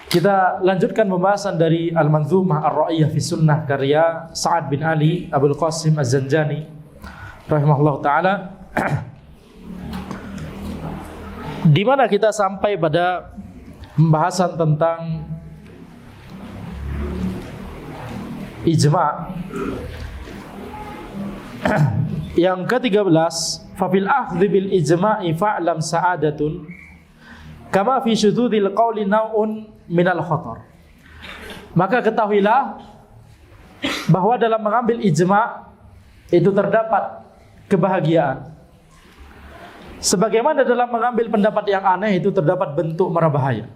Kita lanjutkan pembahasan dari Al-Manzumah Ar-Ra'iyah fi Sunnah karya Sa'ad bin Ali Abul Qasim Az-Zanjani rahimahullah ta'ala, di mana kita sampai pada pembahasan tentang ijma'. Yang ke-13, fa fil akhdhi bil ijma'i fa'lam sa'adatun kama fi syududil qawli naw'un minal khatar. Maka ketahuilah bahwa dalam mengambil ijma' itu terdapat kebahagiaan, sebagaimana dalam mengambil pendapat yang aneh itu terdapat bentuk mara bahaya.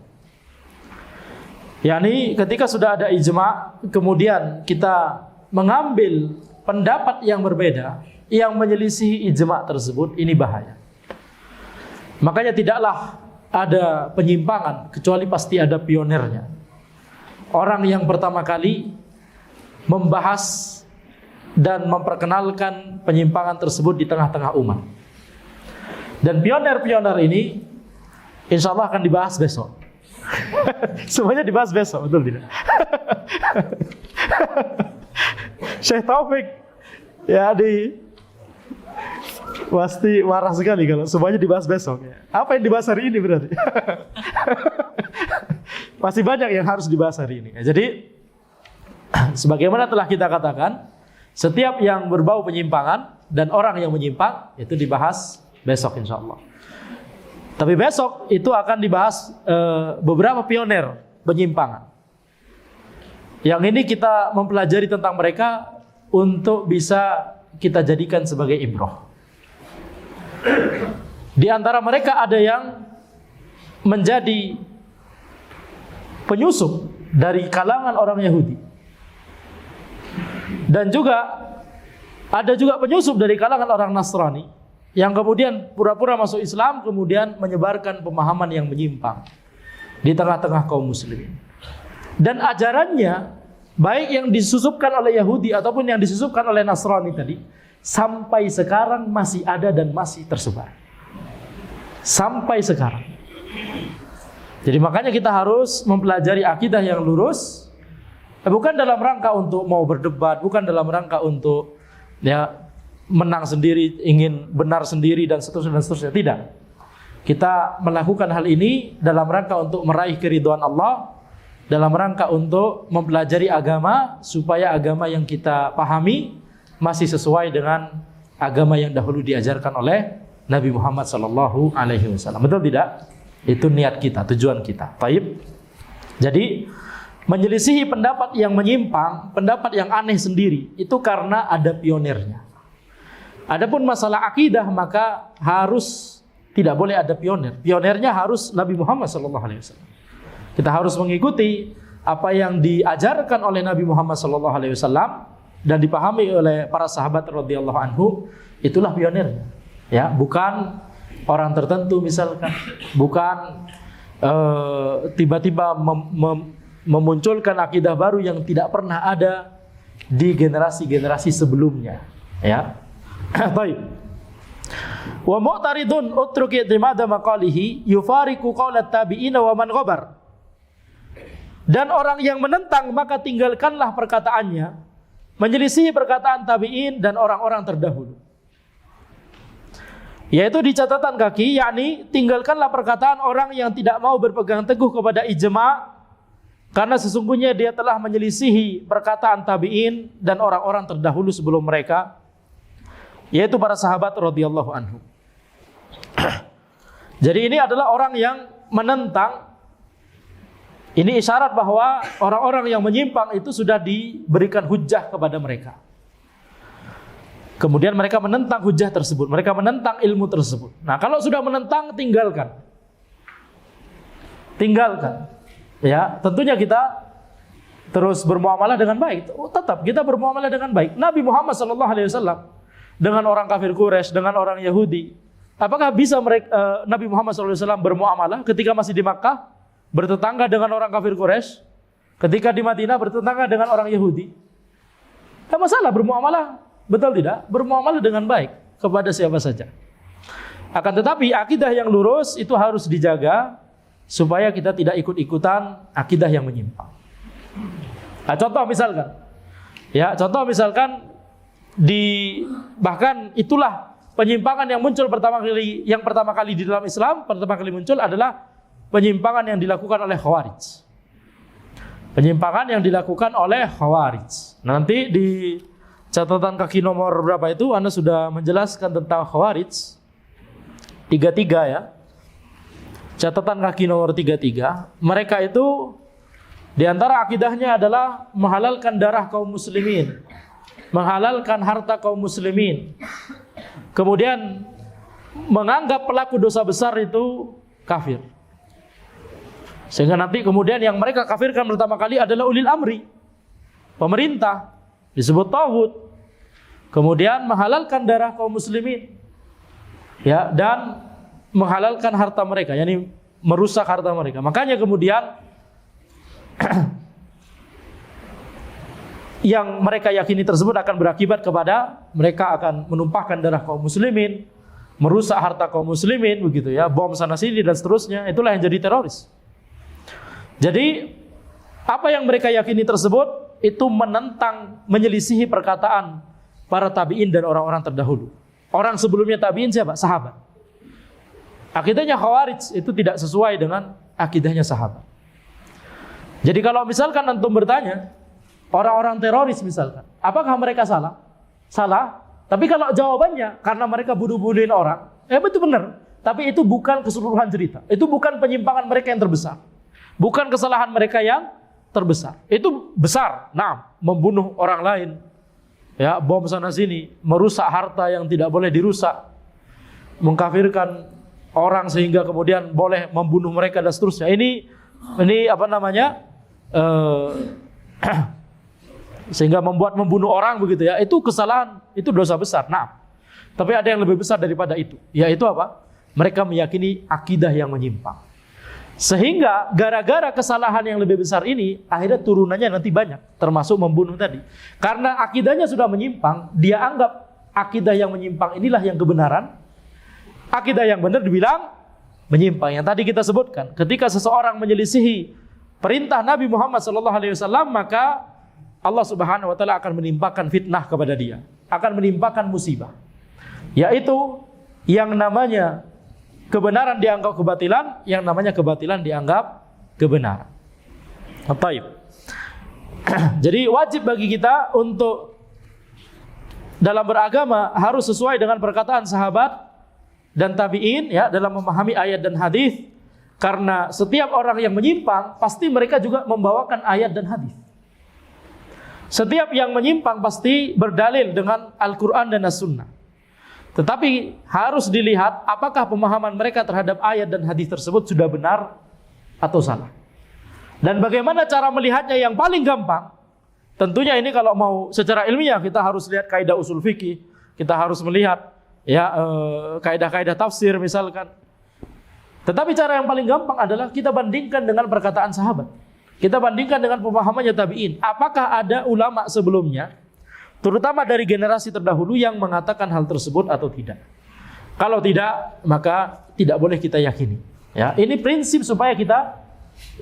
yakni ketika sudah ada ijma' kemudian kita mengambil pendapat yang berbeda yang menyelisihi ijma' tersebut, ini bahaya. Makanya tidaklah ada penyimpangan kecuali pasti ada pionernya. Orang yang pertama kali membahas dan memperkenalkan penyimpangan tersebut di tengah-tengah umat. Dan pioner-pioner ini insya Allah akan dibahas besok. Semuanya dibahas besok, betul tidak? Syekh Taufik ya pasti marah sekali kalau semuanya dibahas besok. Apa yang dibahas hari ini berarti? Masih banyak yang harus dibahas hari ini. Jadi sebagaimana telah kita katakan, setiap yang berbau penyimpangan dan orang yang menyimpang itu dibahas besok insya Allah. Tapi besok itu akan dibahas beberapa pioner penyimpangan. Yang ini kita mempelajari tentang mereka untuk bisa kita jadikan sebagai ibrah. Di antara mereka ada yang menjadi penyusup dari kalangan orang Yahudi. Dan juga ada juga penyusup dari kalangan orang Nasrani yang kemudian pura-pura masuk Islam, kemudian menyebarkan pemahaman yang menyimpang di tengah-tengah kaum muslimin. Dan ajarannya, baik yang disusupkan oleh Yahudi ataupun yang disusupkan oleh Nasrani tadi, sampai sekarang masih ada dan masih tersebar. Sampai sekarang. Jadi makanya kita harus mempelajari akidah yang lurus, bukan dalam rangka untuk mau berdebat, bukan dalam rangka untuk menang sendiri, ingin benar sendiri dan seterusnya, tidak. Kita melakukan hal ini dalam rangka untuk meraih keridhaan Allah, dalam rangka untuk mempelajari agama supaya agama yang kita pahami masih sesuai dengan agama yang dahulu diajarkan oleh Nabi Muhammad sallallahu alaihi wasallam. Betul tidak? Itu niat kita, tujuan kita. Baik. Jadi menyelisihi pendapat yang menyimpang, pendapat yang aneh sendiri, itu karena ada pionernya. Adapun masalah akidah maka harus tidak boleh ada pioner. Pionernya harus Nabi Muhammad sallallahu alaihi wasallam. Kita harus mengikuti apa yang diajarkan oleh Nabi Muhammad sallallahu alaihi wasallam dan dipahami oleh para sahabat radhiyallahu anhu, itulah pionernya. Ya, bukan orang tertentu misalkan, bukan tiba-tiba memunculkan akidah baru yang tidak pernah ada di generasi-generasi sebelumnya. Ya. Baik. Wa mu'taridun utruki dimada maqalihi yufariqu qaulat tabi'ina wa man ghabar. Dan orang yang menentang maka tinggalkanlah perkataannya, menyelisih perkataan tabi'in dan orang-orang terdahulu. Yaitu di catatan kaki, yakni tinggalkanlah perkataan orang yang tidak mau berpegang teguh kepada ijma', karena sesungguhnya dia telah menyelisihi perkataan tabi'in dan orang-orang terdahulu sebelum mereka, yaitu para sahabat radhiyallahu anhu. Jadi ini adalah orang yang menentang. Ini isyarat bahwa orang-orang yang menyimpang itu sudah diberikan hujjah kepada mereka. Kemudian mereka menentang hujjah tersebut, mereka menentang ilmu tersebut. Nah, kalau sudah menentang, tinggalkan. Tinggalkan. Ya, tentunya kita terus bermuamalah dengan baik. Tetap kita bermuamalah dengan baik. Nabi Muhammad SAW dengan orang kafir Quraisy, dengan orang Yahudi, apakah bisa Nabi Muhammad SAW bermuamalah ketika masih di Makkah, bertetangga dengan orang kafir Quraisy, ketika di Madinah bertetangga dengan orang Yahudi? Tidak masalah bermuamalah, betul tidak? Bermuamalah dengan baik kepada siapa saja. Akan tetapi akidah yang lurus itu harus dijaga supaya kita tidak ikut-ikutan akidah yang menyimpang. Nah, contoh misalkan bahkan itulah penyimpangan yang muncul pertama kali di dalam Islam, pertama kali muncul adalah penyimpangan yang dilakukan oleh Khawarij. Penyimpangan yang dilakukan oleh Khawarij. Nanti di catatan kaki nomor berapa itu Anda sudah menjelaskan tentang Khawarij 33 ya. Catatan kaki nomor 33, mereka itu di antara akidahnya adalah menghalalkan darah kaum muslimin, menghalalkan harta kaum muslimin. Kemudian menganggap pelaku dosa besar itu kafir. Sehingga nanti kemudian yang mereka kafirkan pertama kali adalah ulil amri, pemerintah, disebut taghut. Kemudian menghalalkan darah kaum muslimin, ya, dan menghalalkan harta mereka, yakni merusak harta mereka. Makanya kemudian yang mereka yakini tersebut akan berakibat kepada mereka akan menumpahkan darah kaum muslimin, merusak harta kaum muslimin, begitu ya, bom sana sini dan seterusnya. Itulah yang jadi teroris. Jadi apa yang mereka yakini tersebut itu menentang, menyelisihi perkataan para tabi'in dan orang-orang terdahulu. Orang sebelumnya tabi'in siapa? Sahabat. Akidahnya Khawarij itu tidak sesuai dengan akidahnya sahabat. Jadi kalau misalkan antum bertanya, orang-orang teroris misalkan, apakah mereka salah? Salah. Tapi kalau jawabannya karena mereka bunuh-bunuhin orang, betul benar. Tapi itu bukan keseluruhan cerita. Itu bukan penyimpangan mereka yang terbesar. Bukan kesalahan mereka yang terbesar. Itu besar. Nah, membunuh orang lain, ya, bom sana sini, merusak harta yang tidak boleh dirusak, mengkafirkan orang sehingga kemudian boleh membunuh mereka dan seterusnya. Ini apa namanya? Sehingga membunuh orang begitu ya. Itu kesalahan, itu dosa besar. Nah, tapi ada yang lebih besar daripada itu. Yaitu apa? Mereka meyakini akidah yang menyimpang. Sehingga gara-gara kesalahan yang lebih besar ini, akhirnya turunannya nanti banyak, termasuk membunuh tadi. Karena akidahnya sudah menyimpang, dia anggap akidah yang menyimpang inilah yang kebenaran. Akidah yang benar dibilang menyimpang. Yang tadi kita sebutkan, ketika seseorang menyelisihi perintah Nabi Muhammad SAW, maka Allah Subhanahu Wa Taala akan menimpakan fitnah kepada dia, akan menimpakan musibah. Yaitu yang namanya kebenaran dianggap kebatilan, yang namanya kebatilan dianggap kebenaran. Baik. Jadi wajib bagi kita untuk dalam beragama harus sesuai dengan perkataan sahabat dan tabi'in ya dalam memahami ayat dan hadis, karena setiap orang yang menyimpang pasti mereka juga membawakan ayat dan hadis. Setiap yang menyimpang pasti berdalil dengan Al-Qur'an dan As-Sunnah. Tetapi harus dilihat apakah pemahaman mereka terhadap ayat dan hadis tersebut sudah benar atau salah. Dan bagaimana cara melihatnya yang paling gampang? Tentunya ini kalau mau secara ilmiah kita harus lihat kaidah usul fikih, kita harus melihat ya kaidah-kaidah tafsir misalkan. Tetapi cara yang paling gampang adalah kita bandingkan dengan perkataan sahabat. Kita bandingkan dengan pemahamannya tabi'in. Apakah ada ulama sebelumnya, terutama dari generasi terdahulu, yang mengatakan hal tersebut atau tidak? Kalau tidak, maka tidak boleh kita yakini. Ya, ini prinsip supaya kita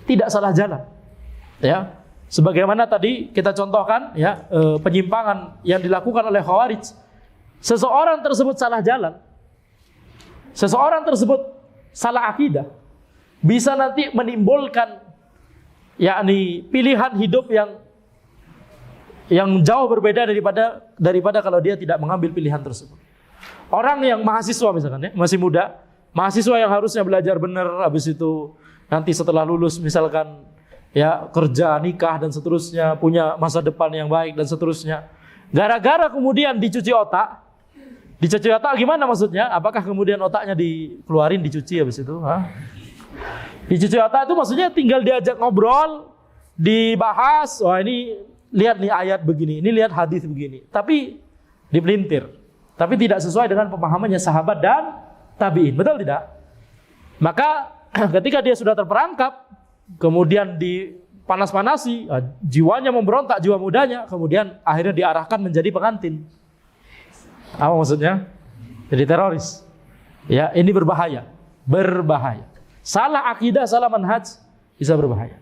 tidak salah jalan. Ya, sebagaimana tadi kita contohkan, ya, penyimpangan yang dilakukan oleh Khawarij. Seseorang tersebut salah jalan, seseorang tersebut salah akidah, bisa nanti menimbulkan, yakni pilihan hidup yang jauh berbeda daripada kalau dia tidak mengambil pilihan tersebut. Orang yang mahasiswa misalkan ya, masih muda, mahasiswa yang harusnya belajar benar, habis itu nanti setelah lulus misalkan ya kerja, nikah dan seterusnya, punya masa depan yang baik dan seterusnya. Gara-gara kemudian dicuci otak gimana maksudnya? Apakah kemudian otaknya dikeluarin, dicuci habis itu? Dicuci otak itu maksudnya tinggal diajak ngobrol, dibahas, wah ini lihat nih ayat begini, ini lihat hadis begini, tapi dipelintir, tapi tidak sesuai dengan pemahamannya sahabat dan tabi'in, betul tidak? Maka ketika dia sudah terperangkap, kemudian dipanas-panasi, jiwanya memberontak, jiwa mudanya, kemudian akhirnya diarahkan menjadi pengantin. Apa maksudnya? Jadi teroris. Ya, ini berbahaya, berbahaya. salah akidah, salah manhaj, bisa berbahaya.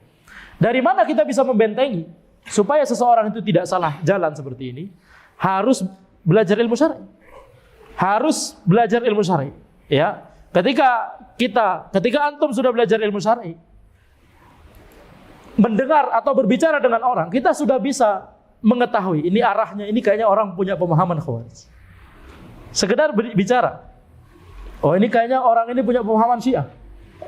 Dari mana kita bisa membentengi supaya seseorang itu tidak salah jalan seperti ini? Harus belajar ilmu syar'i. Harus belajar ilmu syar'i. Ya, ketika antum sudah belajar ilmu syar'i, mendengar atau berbicara dengan orang, kita sudah bisa mengetahui ini arahnya, ini kayaknya orang punya pemahaman Khawarij. Sekedar bicara, oh ini kayaknya orang ini punya pemahaman Syiah,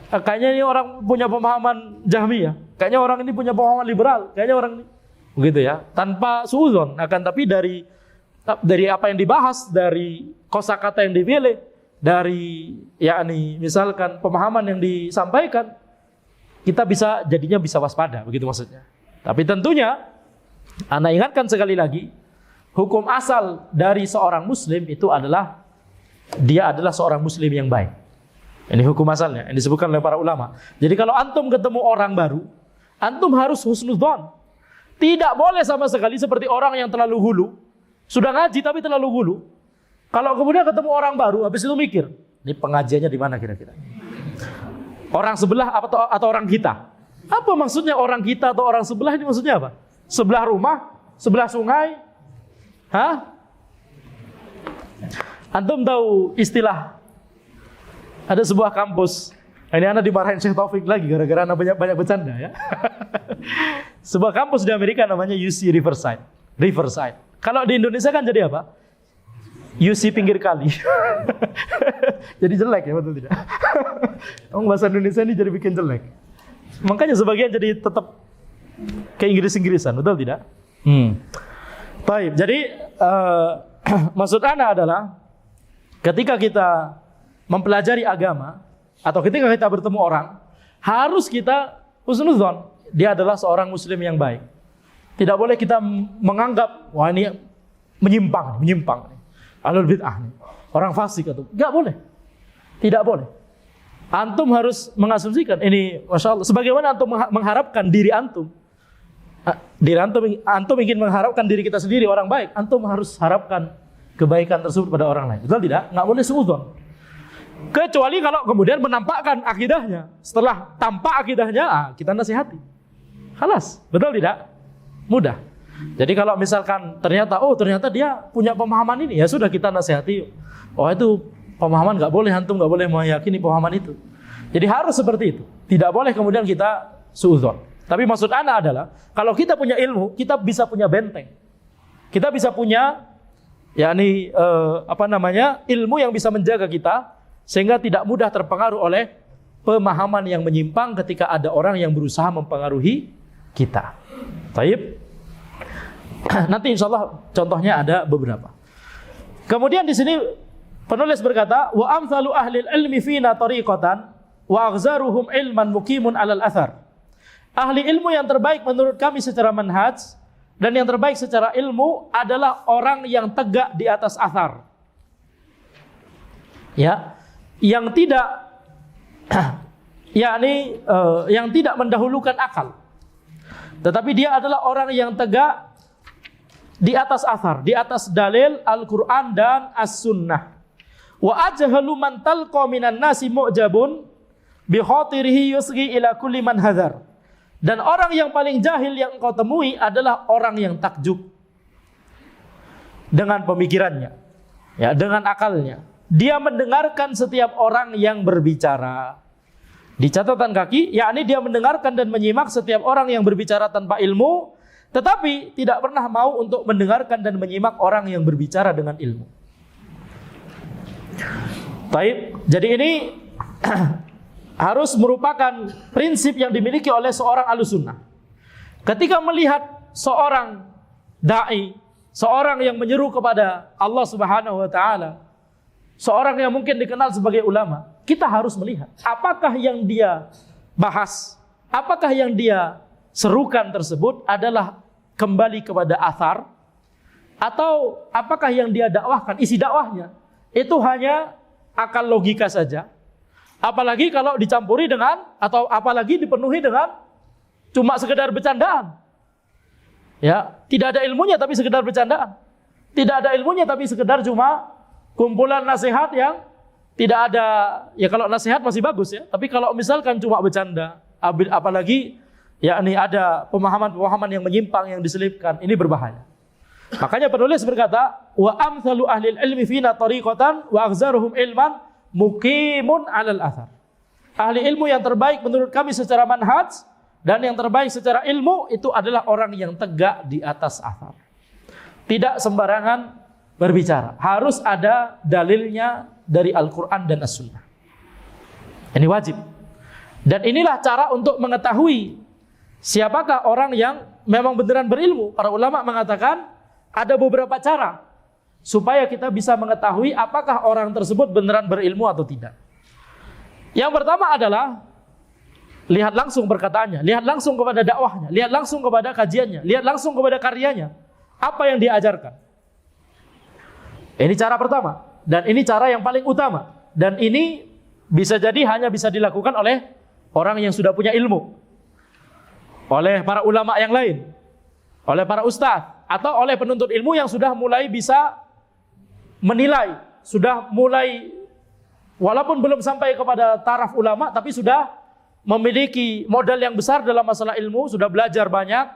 kayaknya ini orang punya pemahaman Jahmiyah, kayaknya orang ini punya pemahaman liberal, kayaknya orang ini, begitu ya, tanpa suudzon. Akan tapi dari apa yang dibahas, dari kosakata yang dipilih, dari yakni misalkan pemahaman yang disampaikan, kita jadinya bisa waspada, begitu maksudnya. Tapi tentunya, ana ingatkan sekali lagi, hukum asal dari seorang muslim itu adalah dia adalah seorang muslim yang baik. Ini hukum asalnya yang disebutkan oleh para ulama. Jadi kalau antum ketemu orang baru, antum harus husnudzon. Tidak boleh sama sekali seperti orang yang terlalu hulu, sudah ngaji tapi terlalu hulu. Kalau kemudian ketemu orang baru, habis itu mikir, ini pengajiannya di mana kira-kira? Orang sebelah atau orang kita? Apa maksudnya orang kita atau orang sebelah ini maksudnya apa? Sebelah rumah? Sebelah sungai? Hah? Antum tahu istilah, ada sebuah kampus, ini anak dimarahin Syekh Taufik lagi gara-gara anak banyak bercanda ya. Sebuah kampus di Amerika namanya UC Riverside. Kalau di Indonesia kan jadi apa? UC pinggir kali. Jadi jelek ya, betul tidak? Bahasa Indonesia ini jadi bikin jelek. Makanya sebagian jadi tetap kayak Inggris-Inggrisan, betul tidak? Baik, jadi maksud ana adalah ketika kita mempelajari agama atau ketika kita bertemu orang, harus kita husnudzon, dia adalah seorang muslim yang baik. Tidak boleh kita menganggap wah ini menyimpang. Ahlul bid'ah nih, orang fasik atau enggak boleh. Tidak boleh. Antum harus mengasumsikan ini, masya Allah, sebagaimana antum mengharapkan diri antum. Antum ingin mengharapkan diri kita sendiri orang baik, antum harus harapkan kebaikan tersebut pada orang lain. Betul tidak? Enggak boleh suudzon. Kecuali kalau kemudian menampakkan akidahnya. Setelah tampak akidahnya, kita nasihati. Khalas, betul tidak? Mudah. Jadi kalau misalkan ternyata dia punya pemahaman ini, ya sudah kita nasihati. Oh itu pemahaman nggak boleh, antum nggak boleh meyakini pemahaman itu. Jadi harus seperti itu. Tidak boleh kemudian kita suudzon. Tapi maksud ana adalah kalau kita punya ilmu, kita bisa punya benteng. Kita bisa punya ilmu yang bisa menjaga kita sehingga tidak mudah terpengaruh oleh pemahaman yang menyimpang ketika ada orang yang berusaha mempengaruhi kita. Baik. Nanti insya Allah contohnya ada beberapa. Kemudian di sini penulis berkata, wa amsalu ahli ilmi fina tariqatan wa aghzaruhum ilman muqimun alal athar. Ahli ilmu yang terbaik menurut kami secara manhaj dan yang terbaik secara ilmu adalah orang yang tegak di atas athar. Ya, yang tidak yang tidak mendahulukan akal. Tetapi dia adalah orang yang tegak di atas athar, di atas dalil Al-Quran dan As-Sunnah. Wa ajhalu man talqa minan nasi mu'jabun bi khatirihi yusghi ila kulli man hadar. Dan orang yang paling jahil yang engkau temui adalah orang yang takjub dengan pemikirannya, ya, dengan akalnya. Dia mendengarkan setiap orang yang berbicara. Di catatan kaki, yakni dia mendengarkan dan menyimak setiap orang yang berbicara tanpa ilmu, tetapi tidak pernah mau untuk mendengarkan dan menyimak orang yang berbicara dengan ilmu. Baik, jadi ini harus merupakan prinsip yang dimiliki oleh seorang Ahlussunnah. Ketika melihat seorang dai, seorang yang menyeru kepada Allah Subhanahu wa taala, seorang yang mungkin dikenal sebagai ulama, kita harus melihat apakah yang dia bahas, apakah yang dia serukan tersebut adalah kembali kepada athar, atau apakah yang dia dakwahkan, isi dakwahnya itu hanya akal logika saja. Apalagi kalau dicampuri dengan, atau apalagi dipenuhi dengan cuma sekedar bercandaan. Ya, tidak ada ilmunya tapi sekedar bercandaan. Tidak ada ilmunya tapi sekedar cuma kumpulan nasihat yang tidak ada, ya kalau nasihat masih bagus ya, tapi kalau misalkan cuma bercanda, apalagi yakni ada pemahaman-pemahaman yang menyimpang yang diselipkan, ini berbahaya. Makanya penulis berkata, wa amsalu ahli ilmi fina tariqatan wa aghzaruhum ilman muqimun 'alal athar. Ahli ilmu yang terbaik menurut kami secara manhaj dan yang terbaik secara ilmu itu adalah orang yang tegak di atas athar. Tidak sembarangan berbicara, harus ada dalilnya dari Al-Quran dan As-Sunnah. Ini wajib. Dan inilah cara untuk mengetahui siapakah orang yang memang beneran berilmu. Para ulama mengatakan ada beberapa cara supaya kita bisa mengetahui apakah orang tersebut beneran berilmu atau tidak. Yang pertama adalah lihat langsung perkataannya, lihat langsung kepada dakwahnya, lihat langsung kepada kajiannya, lihat langsung kepada karyanya. Apa yang dia ajarkan. Ini cara pertama. Dan ini cara yang paling utama. Dan ini bisa jadi hanya bisa dilakukan oleh orang yang sudah punya ilmu. Oleh para ulama yang lain. Oleh para ustadz. Atau oleh penuntut ilmu yang sudah mulai bisa menilai. Sudah mulai, walaupun belum sampai kepada taraf ulama, tapi sudah memiliki modal yang besar dalam masalah ilmu. Sudah belajar banyak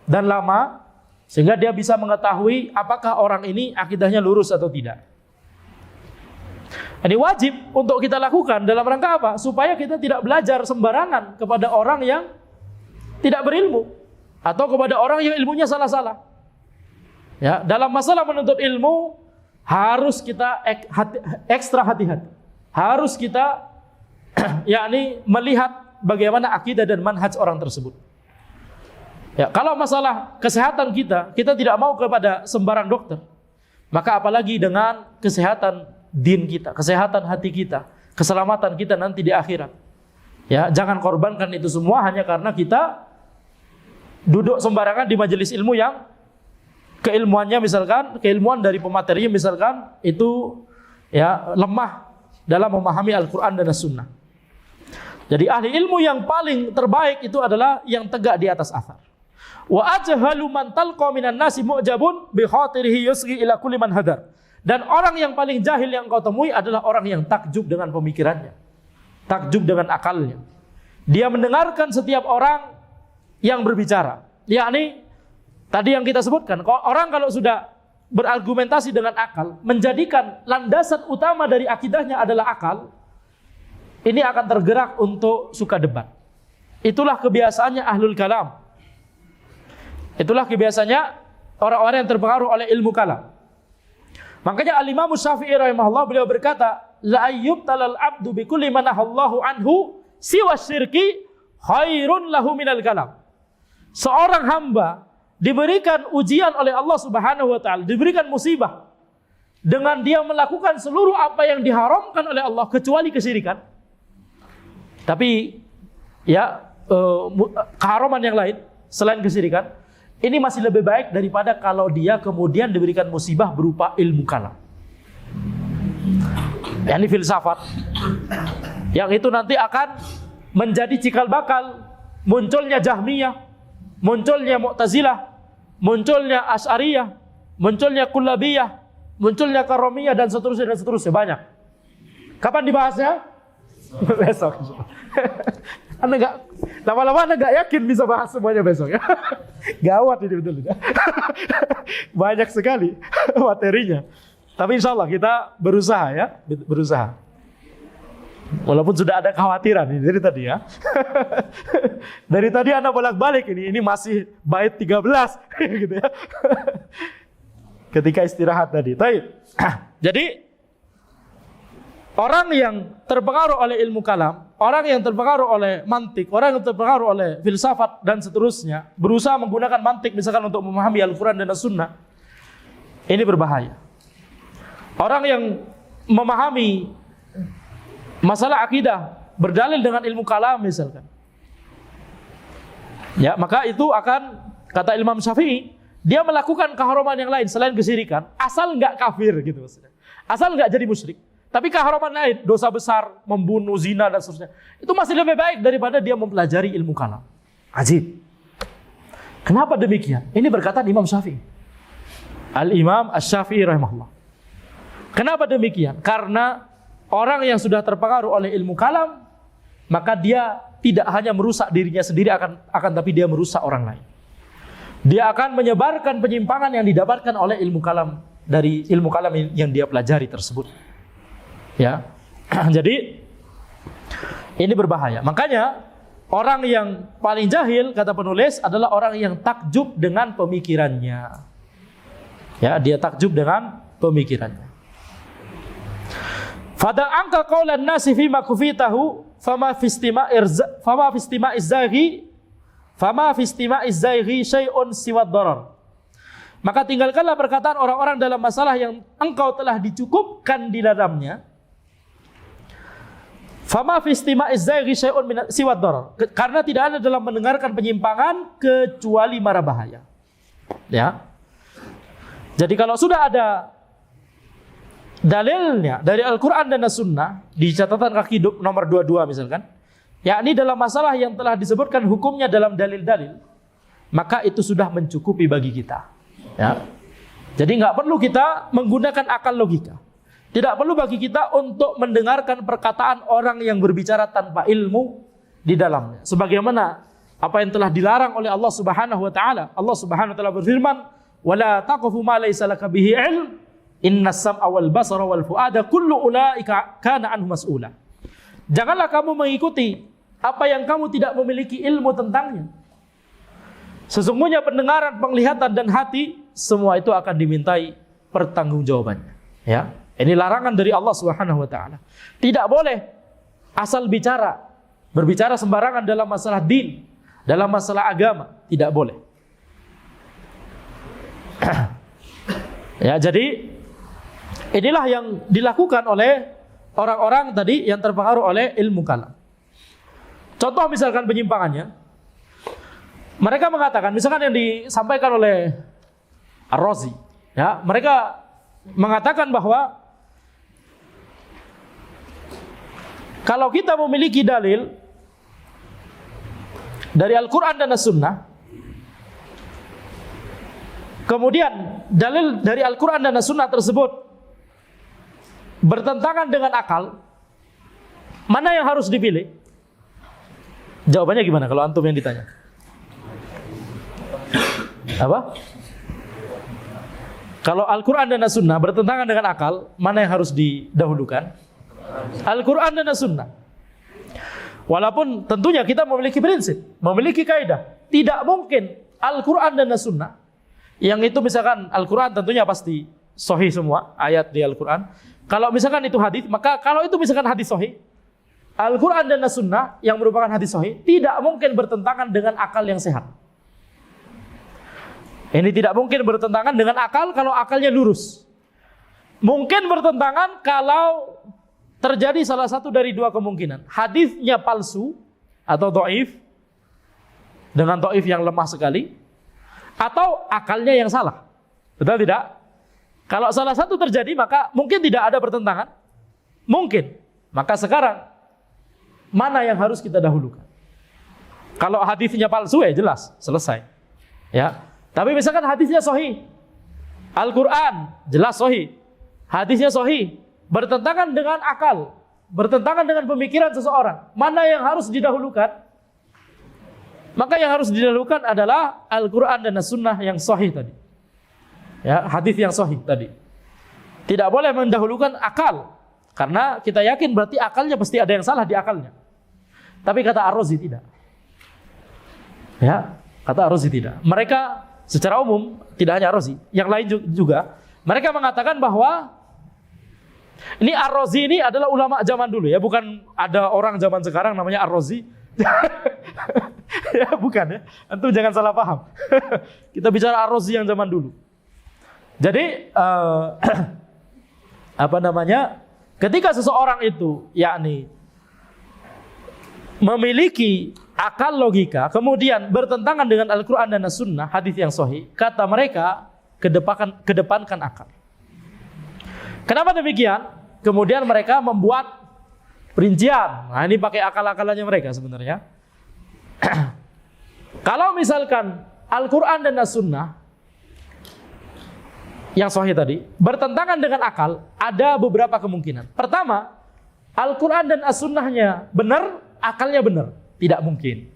dan lama. Sehingga dia bisa mengetahui apakah orang ini akidahnya lurus atau tidak. Ini wajib untuk kita lakukan dalam rangka apa? Supaya kita tidak belajar sembarangan kepada orang yang tidak berilmu. Atau kepada orang yang ilmunya salah-salah. Ya, dalam masalah menuntut ilmu harus kita ekstra hati-hati. Harus kita yakni melihat bagaimana akidah dan manhaj orang tersebut. Ya, kalau masalah kesehatan kita tidak mau kepada sembarang dokter. Maka apalagi dengan kesehatan din kita, kesehatan hati kita, keselamatan kita nanti di akhirat. Ya, jangan korbankan itu semua hanya karena kita duduk sembarangan di majelis ilmu yang keilmuannya misalkan, keilmuan dari pematerinya misalkan itu ya lemah dalam memahami Al-Quran dan As-Sunnah. Jadi ahli ilmu yang paling terbaik itu adalah yang tegak di atas athar. Wa ajhalu man talqa minan nasi mu'jabun bi khatirihi yusghi ila kulli man hadar. Dan orang yang paling jahil yang kau temui adalah orang yang takjub dengan pemikirannya. Takjub dengan akalnya. Dia mendengarkan setiap orang yang berbicara. Yakni tadi yang kita sebutkan, orang kalau sudah berargumentasi dengan akal, menjadikan landasan utama dari akidahnya adalah akal, ini akan tergerak untuk suka debat. Itulah kebiasaannya ahlul kalam. Itulah kebiasaannya orang-orang yang terpengaruh oleh ilmu kalam. Makanya Al-Imam Syafi'i rahimahullah beliau berkata, la ayyubtalal abdu bi kulli ma nahallahu anhu siwa syirki khairun lahu minal kalam. Seorang hamba diberikan ujian oleh Allah Subhanahu wa taala, diberikan musibah dengan dia melakukan seluruh apa yang diharamkan oleh Allah kecuali kesyirikan. Tapi ya keharaman yang lain selain kesyirikan ini masih lebih baik daripada kalau dia kemudian diberikan musibah berupa ilmu kalam. Ini filsafat. Yang itu nanti akan menjadi cikal bakal munculnya Jahmiyah, munculnya Mu'tazilah, munculnya Asy'ariyah, munculnya Kullabiyah, munculnya Karomiyah dan seterusnya banyak. Kapan dibahasnya? Besok. Anda enggak lama-lama Anda enggak yakin bisa bahas semuanya besok ya. Gawat ini betul. Banyak sekali materinya. Tapi insya Allah kita berusaha ya, berusaha. Walaupun sudah ada kekhawatiran ini dari tadi ya. Dari tadi Anda bolak-balik ini masih bait 13 gitu ya. Ketika istirahat tadi. Baik. Jadi orang yang terpengaruh oleh ilmu kalam, orang yang terpengaruh oleh mantik, orang yang terpengaruh oleh filsafat dan seterusnya, berusaha menggunakan mantik misalkan untuk memahami Al-Quran dan As-Sunnah, ini berbahaya. Orang yang memahami masalah akidah berdalil dengan ilmu kalam misalkan, ya maka itu akan, kata Imam Syafi'i, dia melakukan keharaman yang lain selain kesyirikan, asal nggak kafir gitu maksudnya, asal nggak jadi musyrik. Tapi keharaman lain, dosa besar, membunuh, zina dan seterusnya, itu masih lebih baik daripada dia mempelajari ilmu kalam. Ajib. Kenapa demikian? Ini berkata Imam Syafi'i. Al-Imam Asy-Syafi'i rahimahullah. Kenapa demikian? Karena orang yang sudah terpengaruh oleh ilmu kalam, maka dia tidak hanya merusak dirinya sendiri, akan tapi dia merusak orang lain. Dia akan menyebarkan penyimpangan yang didapatkan oleh ilmu kalam, dari ilmu kalam yang dia pelajari tersebut. Ya. Jadi ini berbahaya. Makanya orang yang paling jahil, kata penulis, adalah orang yang takjub dengan pemikirannya. Ya, dia takjub dengan pemikirannya. Fada angka qaulan nasi fi ma kufitahu fama fi istima'izaghi syai'un siwad darar. Maka tinggalkanlah perkataan orang-orang dalam masalah yang engkau telah dicukupkan di dalamnya. Fama fi istima'izaghi syai'un siwad darar. Karena tidak ada dalam mendengarkan penyimpangan kecuali mara bahaya. Ya. Jadi kalau sudah ada dalilnya dari Al-Quran dan As-Sunnah di catatan kaki nomor 22 misalkan, yakni dalam masalah yang telah disebutkan hukumnya dalam dalil-dalil, maka itu sudah mencukupi bagi kita. Ya. Jadi nggak perlu kita menggunakan akal logika. Tidak perlu bagi kita untuk mendengarkan perkataan orang yang berbicara tanpa ilmu di dalamnya. Sebagaimana apa yang telah dilarang oleh Allah Subhanahu wa taala. Allah Subhanahu wa taala berfirman, "Wala taqfu ma laysa laka bihi ilm. Innas sam'a wal basara wal fu'ada kullu ulaika kana anhu mas'ula." Janganlah kamu mengikuti apa yang kamu tidak memiliki ilmu tentangnya. Sesungguhnya pendengaran, penglihatan dan hati semua itu akan dimintai pertanggungjawabannya. Ya, ini larangan dari Allah Subhanahu wa taala. Tidak boleh asal berbicara sembarangan dalam masalah din, dalam masalah agama, tidak boleh. Ya, jadi inilah yang dilakukan oleh orang-orang tadi yang terpengaruh oleh ilmu kalam. Contoh misalkan penyimpangannya, mereka mengatakan, misalkan yang disampaikan oleh Ar-Razi, ya, mereka mengatakan bahwa kalau kita memiliki dalil dari Al-Quran dan As-Sunnah, kemudian dalil dari Al-Quran dan As-Sunnah tersebut bertentangan dengan akal, mana yang harus dipilih? Jawabannya gimana kalau antum yang ditanya? Apa? Kalau Al-Quran dan As-Sunnah bertentangan dengan akal, mana yang harus didahulukan? Al-Quran dan As-Sunnah. Walaupun tentunya kita memiliki prinsip, memiliki kaidah, tidak mungkin Al-Quran dan As-Sunnah, yang itu misalkan Al-Quran tentunya pasti sahih semua ayat di Al-Quran. Kalau misalkan itu hadis, maka kalau itu misalkan hadis sahih, Al-Quran dan As-Sunnah yang merupakan hadis sahih tidak mungkin bertentangan dengan akal yang sehat. Ini tidak mungkin bertentangan dengan akal kalau akalnya lurus. Mungkin bertentangan kalau terjadi salah satu dari dua kemungkinan. Hadisnya palsu atau dhaif, dengan dhaif yang lemah sekali, atau akalnya yang salah. Betul tidak? Kalau salah satu terjadi, maka mungkin tidak ada pertentangan. Mungkin. Maka sekarang mana yang harus kita dahulukan? Kalau hadisnya palsu, ya jelas, selesai. Ya. Tapi misalkan hadisnya sahih, Al-Quran jelas sahih, hadisnya sahih, bertentangan dengan akal, bertentangan dengan pemikiran seseorang, mana yang harus didahulukan? Maka yang harus didahulukan adalah Al-Quran dan As-Sunnah yang sahih tadi. Ya, hadis yang sahih tadi. Tidak boleh mendahulukan akal, karena kita yakin berarti akalnya pasti ada yang salah di akalnya. Tapi kata Ar-Razi tidak. Ya, kata Ar-Razi tidak. Mereka secara umum, tidak hanya Ar-Razi, yang lain juga, mereka mengatakan bahwa ini Ar-Razi ini adalah ulama zaman dulu, ya, bukan ada orang zaman sekarang namanya Ar-Razi. Ya, bukan, ya. Antum jangan salah paham. Kita bicara Ar-Razi yang zaman dulu. Jadi apa namanya? Ketika seseorang itu yakni memiliki akal logika, kemudian bertentangan dengan Al-Quran dan As-Sunnah, hadis yang sahih, kata mereka kedepankan akal. Kenapa demikian? Kemudian mereka membuat perincian. Nah, ini pakai akal-akalannya mereka sebenarnya. Kalau misalkan Al-Quran dan As-Sunnah yang sahih tadi bertentangan dengan akal, ada beberapa kemungkinan. Pertama, Al-Quran dan As-Sunnahnya benar, akalnya benar. Tidak mungkin.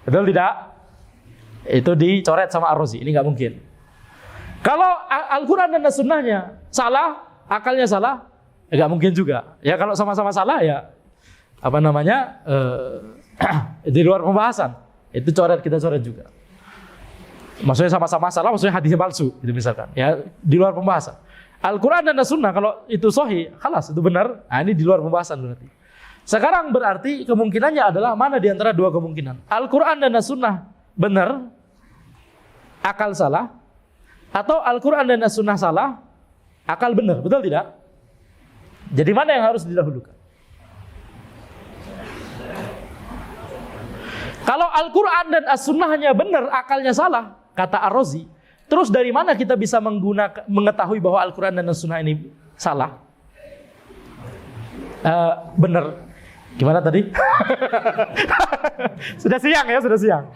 Betul tidak? Itu dicoret sama Ar-Razi. Ini nggak mungkin. Kalau Al-Quran dan As-Sunnahnya salah, akalnya salah, nggak mungkin juga. Ya kalau sama-sama salah ya apa namanya di luar pembahasan. Itu kita coret juga. Maksudnya sama-sama salah, maksudnya hadisnya palsu, itu misalkan. Ya di luar pembahasan. Al-Quran dan As-Sunnah kalau itu sahih, khalas itu benar. Nah, ini di luar pembahasan berarti. Sekarang berarti kemungkinannya adalah mana di antara dua kemungkinan? Al-Quran dan As-Sunnah benar, akal salah, atau Al-Quran dan As-Sunnah salah, akal benar. Betul tidak? Jadi mana yang harus didahulukan? Kalau Al-Quran dan As-Sunnahnya benar, akalnya salah, kata Ar-Razi, terus dari mana kita bisa mengetahui bahwa Al-Quran dan As-Sunnah ini salah? Benar. Gimana tadi? Sudah siang ya, sudah siang.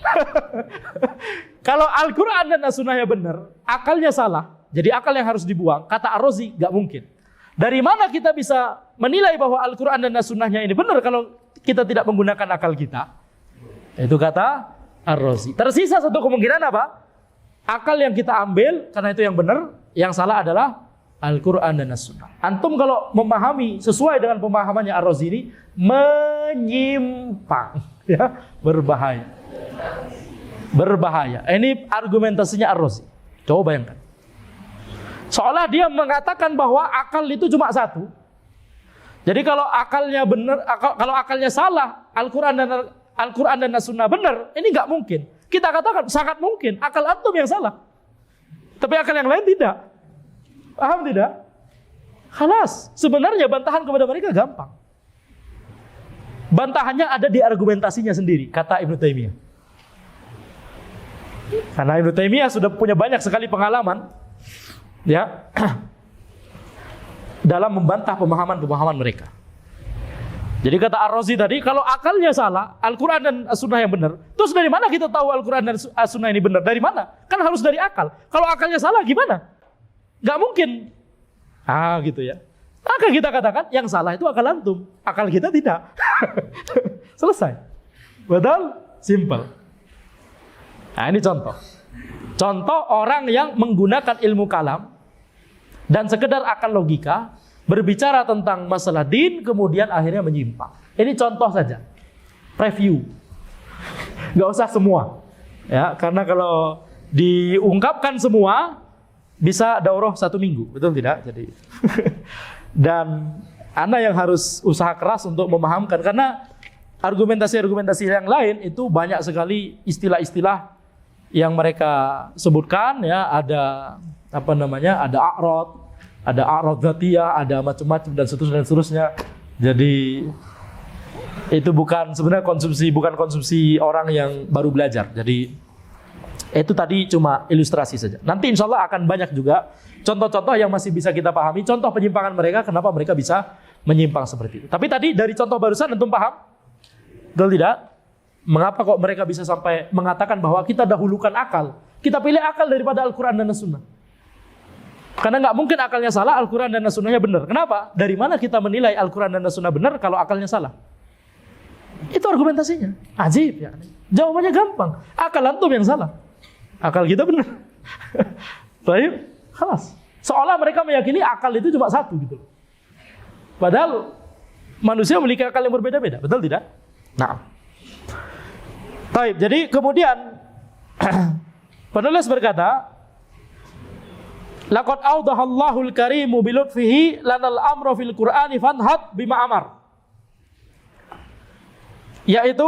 Kalau Al-Quran dan As-Sunnahnya benar, akalnya salah, jadi akal yang harus dibuang, kata Ar-Razi, gak mungkin. Dari mana kita bisa menilai bahwa Al-Quran dan As-Sunnahnya ini benar kalau kita tidak menggunakan akal kita? Itu kata Ar-Razi. Tersisa satu kemungkinan apa? Akal yang kita ambil, karena itu yang benar, yang salah adalah Al-Quran dan As-Sunnah. Antum kalau memahami sesuai dengan pemahamannya Ar-Razi ini, menyimpang, ya, berbahaya. Berbahaya. Ini argumentasinya Ar-Razi. Coba bayangkan. Seolah dia mengatakan bahwa akal itu cuma satu. Jadi kalau akalnya benar, kalau akalnya salah, Al-Quran dan As-Sunnah benar, ini nggak mungkin. Kita katakan sangat mungkin, akal antum yang salah. Tapi akal yang lain tidak. Paham tidak? Khalas. Sebenarnya bantahan kepada mereka gampang. Bantahannya ada di argumentasinya sendiri, kata Ibnu Taimiyah. Karena Ibnu Taimiyah sudah punya banyak sekali pengalaman, ya, dalam membantah pemahaman-pemahaman mereka. Jadi kata Ar-Razi tadi, kalau akalnya salah, Al-Quran dan As-Sunnah yang benar, terus dari mana kita tahu Al-Quran dan As-Sunnah ini benar? Dari mana? Kan harus dari akal. Kalau akalnya salah gimana? Gak mungkin. Gitu ya. Maka kita katakan, yang salah itu akal antum. Akal kita tidak. Selesai. Betul? Simple. Nah ini contoh. Contoh orang yang menggunakan ilmu kalam dan sekedar akal logika, berbicara tentang masalah din, kemudian akhirnya menyimpang. Ini contoh saja, preview, nggak usah semua, ya, karena kalau diungkapkan semua bisa daurah 1 minggu, betul tidak? Jadi, dan Anda yang harus usaha keras untuk memahamkan, karena argumentasi-argumentasi yang lain itu banyak sekali istilah-istilah yang mereka sebutkan, ya, ada apa namanya, ada a'rad, ada a'rad dzatiyah, ada macam-macam dan seterusnya. Jadi itu bukan konsumsi orang yang baru belajar. Jadi itu tadi cuma ilustrasi saja. Nanti insya Allah akan banyak juga contoh-contoh yang masih bisa kita pahami, contoh penyimpangan mereka, kenapa mereka bisa menyimpang seperti itu. Tapi tadi dari contoh barusan antum paham? Betul tidak? Mengapa kok mereka bisa sampai mengatakan bahwa kita dahulukan akal, kita pilih akal daripada Al-Quran dan As-Sunnah? Karena nggak mungkin akalnya salah, Al-Quran dan As-Sunnahnya benar. Kenapa? Dari mana kita menilai Al-Quran dan As-Sunnah benar kalau akalnya salah? Itu argumentasinya. Ajib ya. Jawabannya gampang. Akal antum yang salah. Akal kita benar. Baik, khalas. Seolah mereka meyakini akal itu cuma satu gitu. Padahal manusia memiliki akal yang berbeda-beda. Betul tidak? Nah. Baik, jadi kemudian penulis berkata, laqad awdahallahu al-karimu bilutfihi lanal amra fil Qur'ani fanhad bima amar. Yaitu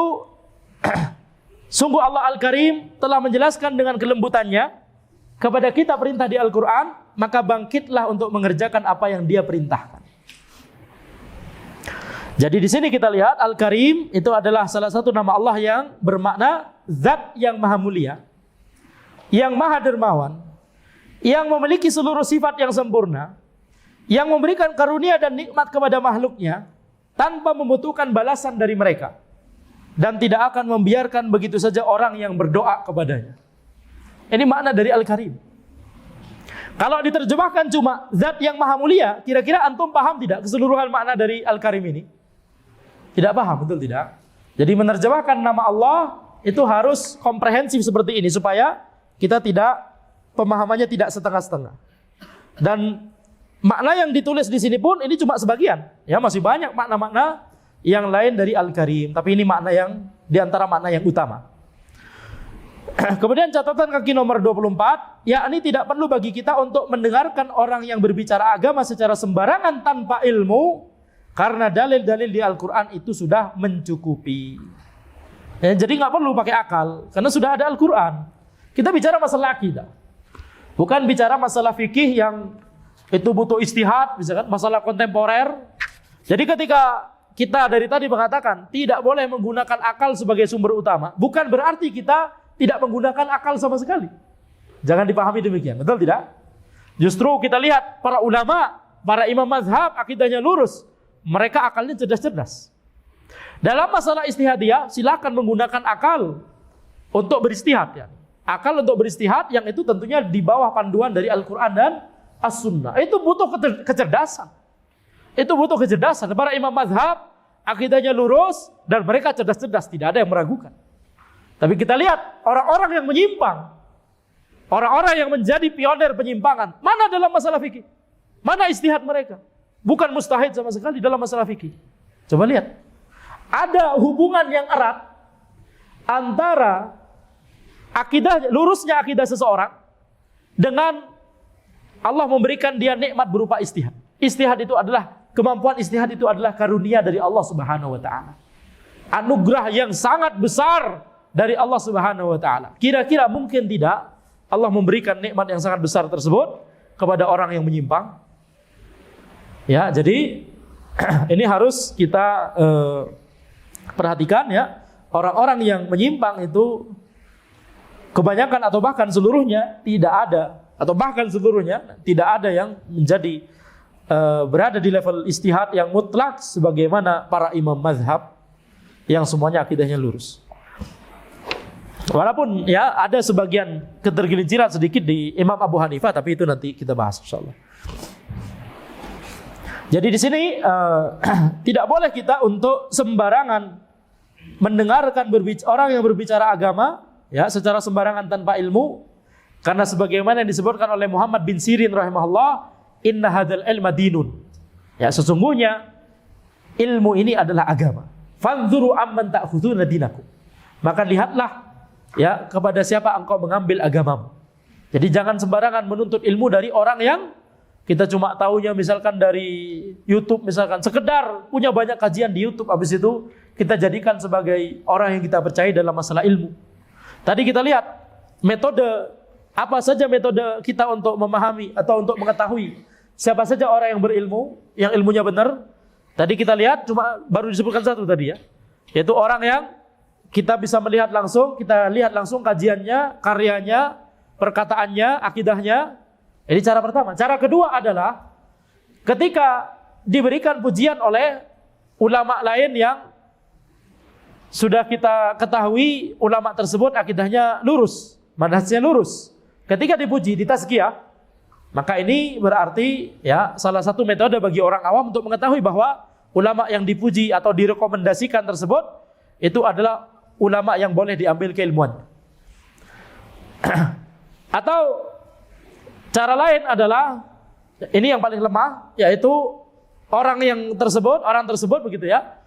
sungguh Allah Al-Karim telah menjelaskan dengan kelembutannya kepada kita perintah di Al-Quran, maka bangkitlah untuk mengerjakan apa yang Dia perintahkan. Jadi di sini kita lihat Al-Karim itu adalah salah satu nama Allah yang bermakna Zat yang Maha Mulia, yang Maha Dermawan, yang memiliki seluruh sifat yang sempurna, yang memberikan karunia dan nikmat kepada makhluknya tanpa membutuhkan balasan dari mereka, dan tidak akan membiarkan begitu saja orang yang berdoa kepadanya. Ini makna dari Al-Karim. Kalau diterjemahkan cuma zat yang maha mulia, kira-kira antum paham tidak keseluruhan makna dari Al-Karim ini? Tidak paham, betul tidak? Jadi menerjemahkan nama Allah itu harus komprehensif seperti ini supaya kita pemahamannya tidak setengah-setengah. Dan makna yang ditulis di sini pun ini cuma sebagian. Ya, masih banyak makna-makna yang lain dari Al-Karim, tapi ini makna yang di antara makna yang utama. Kemudian catatan kaki nomor 24, yakni tidak perlu bagi kita untuk mendengarkan orang yang berbicara agama secara sembarangan tanpa ilmu, karena dalil-dalil di Al-Quran itu sudah mencukupi. Ya, jadi nggak perlu pakai akal, karena sudah ada Al-Quran. Kita bicara masalah akidah, bukan bicara masalah fikih yang itu butuh istihad, misalkan masalah kontemporer. Jadi ketika kita dari tadi mengatakan tidak boleh menggunakan akal sebagai sumber utama, bukan berarti kita tidak menggunakan akal sama sekali. Jangan dipahami demikian, betul tidak? Justru kita lihat para ulama, para imam mazhab, akidahnya lurus. Mereka akalnya cerdas-cerdas. Dalam masalah istihadiyah, silakan menggunakan akal untuk beristihad. Ya. Akal untuk beristihad yang itu tentunya di bawah panduan dari Al-Quran dan As-Sunnah. Itu butuh kecerdasan. Itu butuh kecerdasan. Para imam mazhab, akidahnya lurus, dan mereka cerdas-cerdas, tidak ada yang meragukan. Tapi kita lihat orang-orang yang menyimpang, orang-orang yang menjadi pionir penyimpangan, mana dalam masalah fikih? Mana istihad mereka? Bukan mustahid sama sekali dalam masalah fikih. Coba lihat, ada hubungan yang erat antara akidah, lurusnya akidah seseorang dengan Allah memberikan dia nikmat berupa istihad. Istihad itu adalah, kemampuan istihad itu adalah karunia dari Allah Subhanahu wa taala. Anugerah yang sangat besar dari Allah Subhanahu wa taala. Kira-kira mungkin tidak Allah memberikan nikmat yang sangat besar tersebut kepada orang yang menyimpang? Ya, jadi ini harus kita perhatikan ya. Orang-orang yang menyimpang itu kebanyakan atau bahkan seluruhnya tidak ada, atau bahkan seluruhnya tidak ada yang menjadi berada di level istihad yang mutlak sebagaimana para imam mazhab yang semuanya akidahnya lurus. Walaupun ya ada sebagian ketergelinciran sedikit di Imam Abu Hanifah, tapi itu nanti kita bahas insyaallah. Jadi di sini tidak boleh kita untuk sembarangan mendengarkan orang yang berbicara agama ya secara sembarangan tanpa ilmu, karena sebagaimana yang disebutkan oleh Muhammad bin Sirin rahimahullah, inna hadzal ilma dinun. Ya, sesungguhnya ilmu ini adalah agama. Fanzuru amman ta'khuduna dinakum. Maka lihatlah ya kepada siapa engkau mengambil agamamu. Jadi jangan sembarangan menuntut ilmu dari orang yang kita cuma tahunya misalkan dari YouTube, misalkan sekedar punya banyak kajian di YouTube, habis itu kita jadikan sebagai orang yang kita percaya dalam masalah ilmu. Tadi kita lihat metode, apa saja metode kita untuk memahami atau untuk mengetahui siapa saja orang yang berilmu, yang ilmunya benar. Tadi kita lihat cuma baru disebutkan satu tadi ya, yaitu orang yang kita bisa melihat langsung, kita lihat langsung kajiannya, karyanya, perkataannya, akidahnya. Ini cara pertama. Cara kedua adalah ketika diberikan pujian oleh ulama lain yang sudah kita ketahui ulama tersebut akidahnya lurus, manhajnya lurus. Ketika dipuji, ditazkiyah, maka ini berarti ya salah satu metode bagi orang awam untuk mengetahui bahwa ulama yang dipuji atau direkomendasikan tersebut itu adalah ulama yang boleh diambil keilmuan. Atau cara lain adalah ini yang paling lemah, yaitu orang tersebut begitu ya,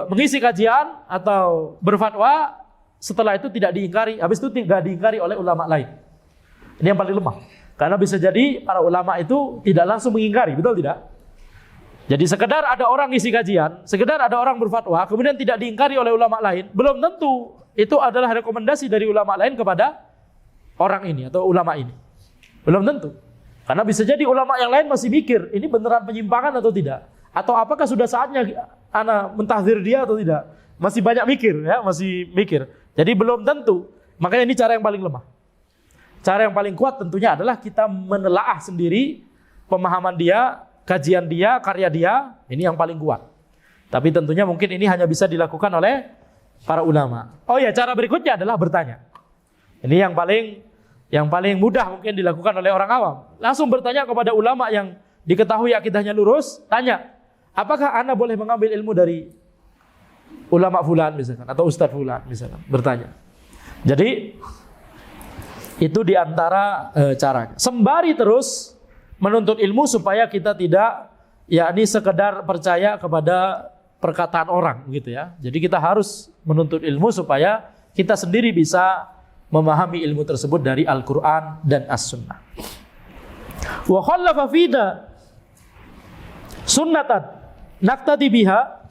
mengisi kajian atau berfatwa, setelah itu tidak diingkari, habis itu tidak diingkari oleh ulama lain. Ini yang paling lemah. Karena bisa jadi para ulama itu tidak langsung mengingkari, betul tidak? Jadi sekedar ada orang ngisi kajian, sekedar ada orang berfatwa, kemudian tidak diingkari oleh ulama lain, belum tentu itu adalah rekomendasi dari ulama lain kepada orang ini atau ulama ini. Belum tentu. Karena bisa jadi ulama yang lain masih mikir, ini beneran penyimpangan atau tidak? Atau apakah sudah saatnya ana mentahdzir dia atau tidak? Masih banyak mikir ya, masih mikir. Jadi belum tentu. Makanya ini cara yang paling lemah. Cara yang paling kuat tentunya adalah kita menelaah sendiri pemahaman dia, kajian dia, karya dia, ini yang paling kuat. Tapi tentunya mungkin ini hanya bisa dilakukan oleh para ulama. Oh ya, cara berikutnya adalah bertanya. Ini yang paling Yang paling mudah mungkin dilakukan oleh orang awam. Langsung bertanya kepada ulama yang diketahui akidahnya lurus, tanya, apakah ana boleh mengambil ilmu dari ulama fulan misalkan, atau ustadz fulan misalkan, bertanya. Jadi itu diantara caranya. Sembari terus menuntut ilmu supaya kita tidak yakni sekedar percaya kepada perkataan orang gitu ya. Jadi kita harus menuntut ilmu supaya kita sendiri bisa memahami ilmu tersebut dari Al-Qur'an dan As-Sunnah. Wa khallafa fina sunnatan naqtadi biha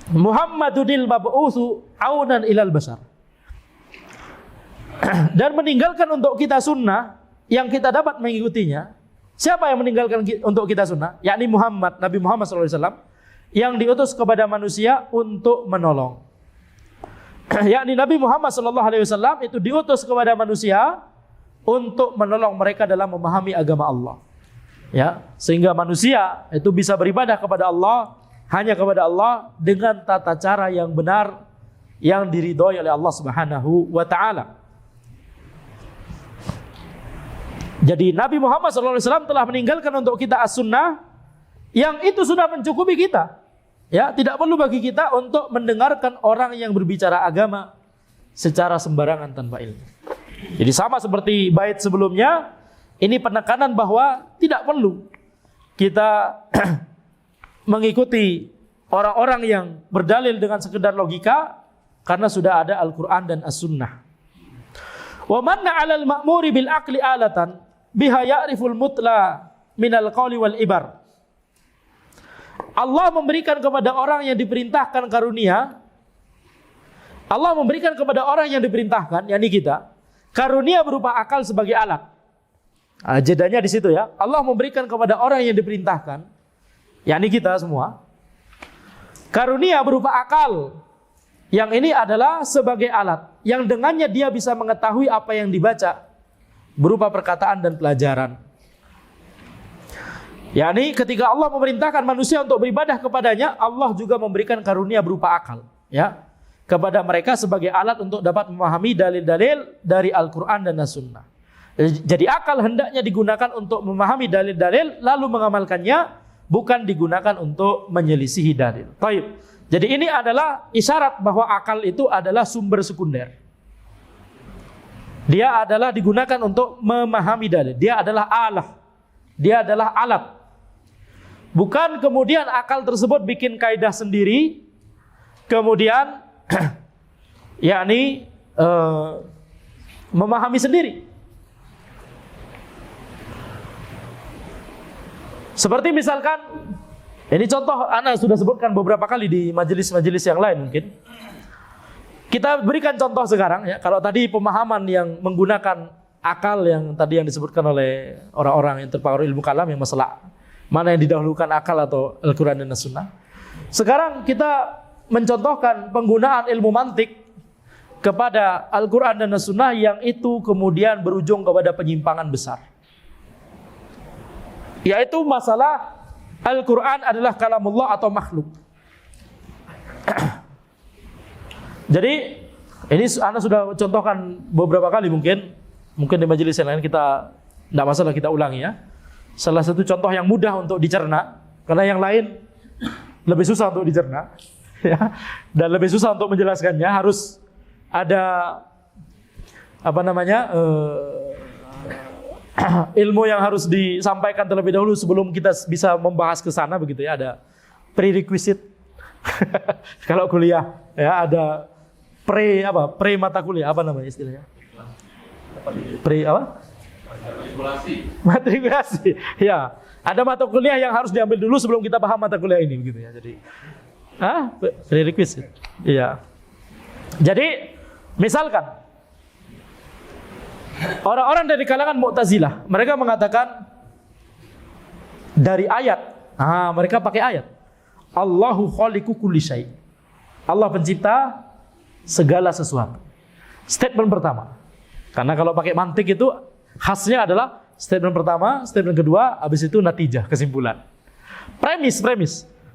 Muhammadunil mab'utsu aunan ilal basar. Dan meninggalkan untuk kita sunnah yang kita dapat mengikutinya. Siapa yang meninggalkan untuk kita sunnah? Yakni Muhammad, Nabi Muhammad SAW, yang diutus kepada manusia untuk menolong. Yakni Nabi Muhammad SAW itu diutus kepada manusia untuk menolong mereka dalam memahami agama Allah. Ya, sehingga manusia itu bisa beribadah kepada Allah, hanya kepada Allah dengan tata cara yang benar yang diridhoi oleh Allah Subhanahu wa taala. Jadi Nabi Muhammad SAW telah meninggalkan untuk kita as-sunnah yang itu sudah mencukupi kita. Ya, tidak perlu bagi kita untuk mendengarkan orang yang berbicara agama secara sembarangan tanpa ilmu. Jadi sama seperti bait sebelumnya, ini penekanan bahwa tidak perlu kita mengikuti orang-orang yang berdalil dengan sekedar logika, karena sudah ada Al-Quran dan As-Sunnah. Wa manna 'alal ma'muri bil aqli alatan biha ya'riful mutla minal qawli wal ibar. Allah memberikan kepada orang yang diperintahkan karunia, Allah memberikan kepada orang yang diperintahkan, yakni kita, karunia berupa akal sebagai alat. Nah, jedanya di situ ya. Allah memberikan kepada orang yang diperintahkan, yakni kita semua, karunia berupa akal. Yang ini adalah sebagai alat yang dengannya dia bisa mengetahui apa yang dibaca berupa perkataan dan pelajaran. Yakni ketika Allah memerintahkan manusia untuk beribadah kepadanya, Allah juga memberikan karunia berupa akal, ya, kepada mereka sebagai alat untuk dapat memahami dalil-dalil dari Al-Quran dan As-Sunnah. Jadi akal hendaknya digunakan untuk memahami dalil-dalil lalu mengamalkannya, bukan digunakan untuk menyelisihi dalil. Baik. Jadi ini adalah isyarat bahwa akal itu adalah sumber sekunder. Dia adalah digunakan untuk memahami dalil. Dia adalah alah. Dia adalah alat. Bukan kemudian akal tersebut bikin kaidah sendiri, kemudian yakni memahami sendiri. Seperti misalkan, ini contoh ana sudah sebutkan beberapa kali di majelis-majelis yang lain mungkin. Kita berikan contoh sekarang ya. Kalau tadi pemahaman yang menggunakan akal yang tadi yang disebutkan oleh orang-orang yang terpengaruh ilmu kalam, yang masalah mana yang didahulukan akal atau Al-Quran dan As-Sunnah. Sekarang kita mencontohkan penggunaan ilmu mantik kepada Al-Quran dan As-Sunnah yang itu kemudian berujung kepada penyimpangan besar. Yaitu masalah Al-Quran adalah kalamullah atau makhluk. Jadi ini Anda sudah contohkan beberapa kali mungkin di majelis yang lain, kita tidak masalah kita ulangi ya. Salah satu contoh yang mudah untuk dicerna, karena yang lain lebih susah untuk dicerna, ya, dan lebih susah untuk menjelaskannya. Harus ada ilmu yang harus disampaikan terlebih dahulu sebelum kita bisa membahas ke sana begitu ya. Ada prerequisite kalau kuliah ya, ada pre mata kuliah, apa namanya istilahnya? Matrikulasi. Ya, ada mata kuliah yang harus diambil dulu sebelum kita paham mata kuliah ini begitu ya. Jadi prerequisite. Iya. Jadi misalkan orang-orang dari kalangan Mu'tazilah, mereka mengatakan dari ayat. Mereka pakai ayat. Allahu khaliqu kulli syai'. Allah pencipta segala sesuatu. Statement pertama. Karena kalau pakai mantik itu khasnya adalah statement pertama, statement kedua, habis itu natijah, kesimpulan. Premis.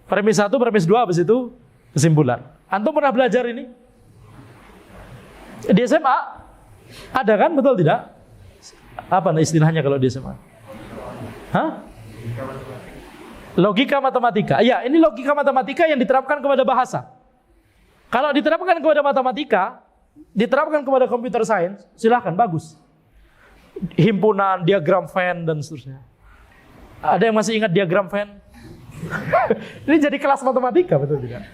Premis 1, premis 2, habis itu kesimpulan. Antum pernah belajar ini? Di SMA? Ada kan? Betul tidak? Apa istilahnya kalau di SMA? Hah? Logika matematika. Iya, ini logika matematika yang diterapkan kepada bahasa. Kalau diterapkan kepada matematika, diterapkan kepada computer science, silahkan, bagus. Himpunan, diagram Venn, dan seterusnya. Ada yang masih ingat diagram Venn? Ini jadi kelas matematika, betul tidak?